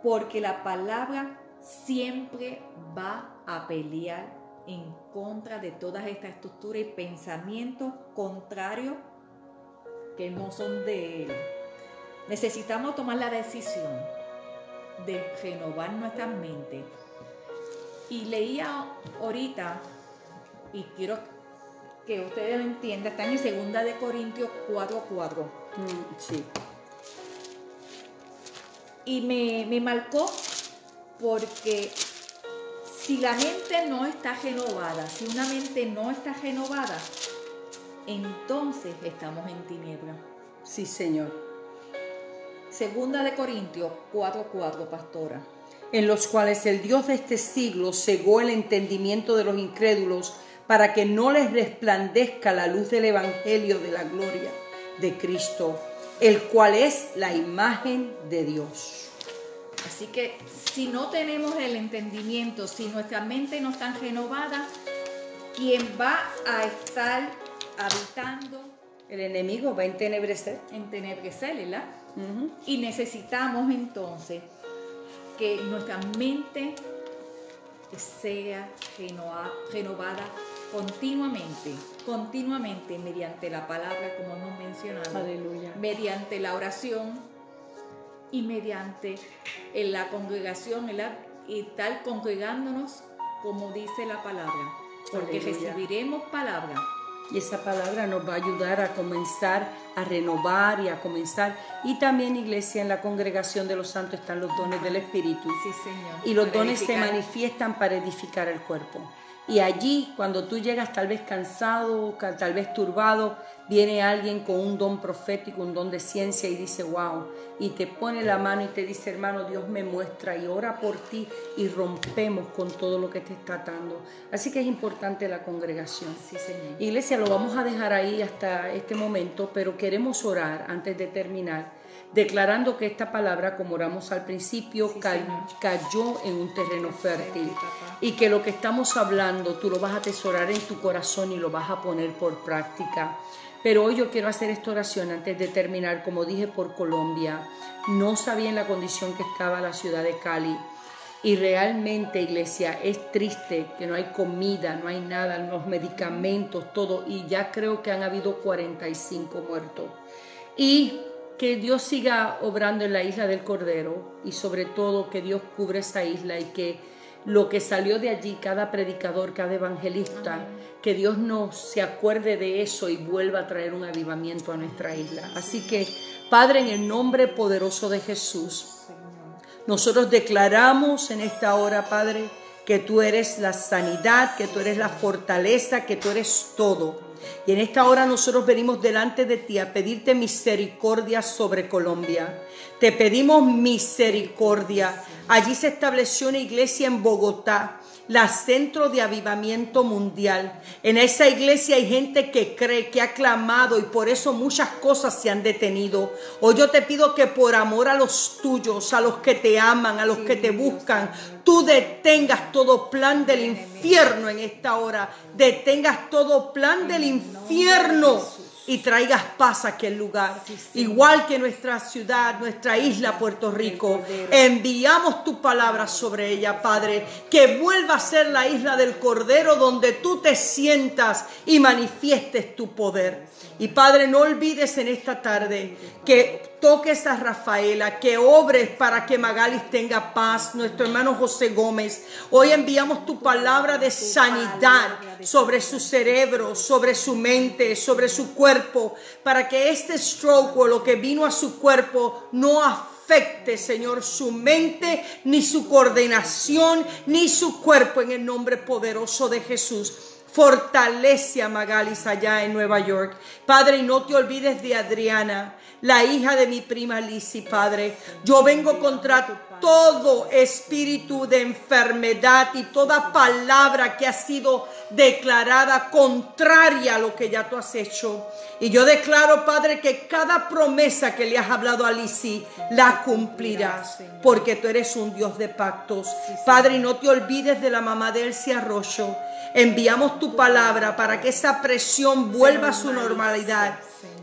porque la palabra siempre va a pelear en contra de todas estas estructuras y pensamientos contrarios que no son de Él. Necesitamos tomar la decisión de renovar nuestras mentes. Y leía ahorita, y quiero que ustedes lo entiendan, está en 2 Corintios 4:4. Sí. Y me marcó porque si la mente no está renovada, si una mente no está renovada, entonces estamos en tinieblas. Sí, Señor. 2 Corintios 4:4, pastora. En los cuales el Dios de este siglo cegó el entendimiento de los incrédulos para que no les resplandezca la luz del evangelio de la gloria de Cristo, el cual es la imagen de Dios. Así que si no tenemos el entendimiento, si nuestra mente no está renovada, ¿quién va a estar habitando? El enemigo va a entenebrecer. Entenebrecer, ¿verdad? Y necesitamos entonces que nuestra mente sea renovada continuamente mediante la palabra, como hemos mencionado. Aleluya. Mediante la oración y mediante la congregación, y tal congregándonos como dice la palabra, porque Aleluya. recibiremos palabra. Y esa palabra nos va a ayudar a comenzar a renovar y a comenzar. Y también, iglesia, en la congregación de los santos están los dones del Espíritu. Sí, Señor. Y los Para dones se edificar. manifiestan para edificar el cuerpo. Y allí, cuando tú llegas tal vez cansado, tal vez turbado, viene alguien con un don profético, un don de ciencia y dice, wow, y te pone la mano y te dice, hermano, Dios me muestra y ora por ti y rompemos con todo lo que te está atando. Así que es importante la congregación. Sí, Señor. Iglesia, lo vamos a dejar ahí hasta este momento, pero queremos orar antes de terminar, declarando que esta palabra, como oramos al principio, Sí, cayó en un terreno fértil, papá. y que lo que estamos hablando tú lo vas a atesorar en tu corazón y lo vas a poner por práctica. Pero hoy yo quiero hacer esta oración antes de terminar, como dije, por Colombia. No sabía en la condición que estaba la ciudad de Cali. Y realmente, iglesia, es triste que no hay comida, no hay nada, los medicamentos, todo. Y ya creo que han habido 45 muertos. Y que Dios siga obrando en la isla del Cordero. Y sobre todo que Dios cubra esa isla y que lo que salió de allí, cada predicador, cada evangelista, amén, que Dios nos se acuerde de eso y vuelva a traer un avivamiento a nuestra isla. Así que, Padre, en el nombre poderoso de Jesús, nosotros declaramos en esta hora, Padre, que tú eres la sanidad, que tú eres la fortaleza, que tú eres todo. Y en esta hora nosotros venimos delante de ti a pedirte misericordia sobre Colombia. Te pedimos misericordia. Allí se estableció una iglesia en Bogotá, la Centro de Avivamiento Mundial. En esa iglesia hay gente que cree, que ha clamado, y por eso muchas cosas se han detenido. Hoy yo te pido que por amor a los tuyos, a los que te aman, a los que te buscan, tú detengas todo plan del infierno en esta hora. Detengas todo plan del infierno y traigas paz a aquel lugar. Igual que nuestra ciudad, nuestra isla Puerto Rico, enviamos tu palabra sobre ella, Padre, que vuelva a ser la isla del Cordero donde tú te sientas y manifiestes tu poder. Y Padre, no olvides en esta tarde que toques a Rafaela, que obres para que Magalis tenga paz, nuestro hermano José Gómez. Hoy enviamos tu palabra de sanidad sobre su cerebro, sobre su mente, sobre su cuerpo, para que este stroke o lo que vino a su cuerpo no afecte, Señor, su mente, ni su coordinación, ni su cuerpo, en el nombre poderoso de Jesús. Fortalece a Magalis allá en Nueva York. Padre, y no te olvides de Adriana, la hija de mi prima Lizzy, Padre. Yo vengo contra todo espíritu de enfermedad y toda palabra que ha sido declarada contraria a lo que ya tú has hecho. Y yo declaro, Padre, que cada promesa que le has hablado a Lizzy la cumplirás, porque tú eres un Dios de pactos. Padre, y no te olvides de la mamá de Elsie Arroyo. Enviamos tu palabra para que esa presión vuelva a su normalidad,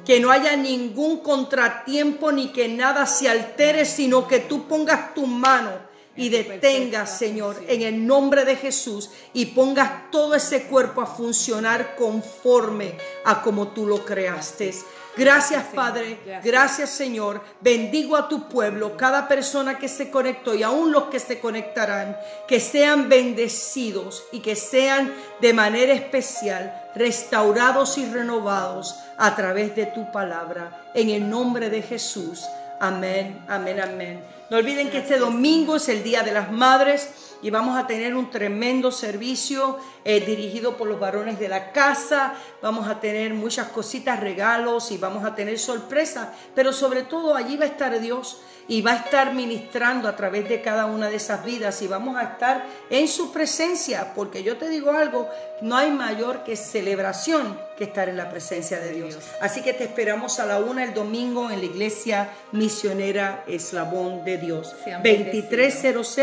que no haya ningún contratiempo ni que nada se altere, sino que tú pongas tu mano y detengas, Señor, en el nombre de Jesús, y pongas todo ese cuerpo a funcionar conforme a como tú lo creaste. Gracias, Padre. Gracias, Señor. Bendigo a tu pueblo, cada persona que se conectó y aún los que se conectarán, que sean bendecidos y que sean de manera especial restaurados y renovados a través de tu palabra. En el nombre de Jesús. Amén, amén, amén. No olviden que este domingo es el Día de las Madres y vamos a tener un tremendo servicio dirigido por los varones de la casa. Vamos a tener muchas cositas, regalos, y vamos a tener sorpresas, pero sobre todo allí va a estar Dios y va a estar ministrando a través de cada una de esas vidas, y vamos a estar en su presencia, porque yo te digo algo, no hay mayor que celebración que estar en la presencia de Dios. Así que te esperamos a la 1 el domingo en la iglesia misionera Eslabón de Dios, 2300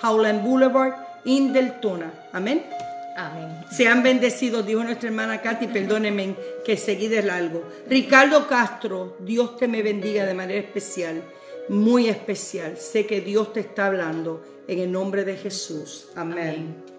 Howland Boulevard, in Deltona. Amén. Amén. Sean bendecidos, dijo nuestra hermana Katy, perdónenme que seguí de largo. Ricardo Castro, Dios te me bendiga de manera especial, muy especial. Sé que Dios te está hablando en el nombre de Jesús. Amén. Amén.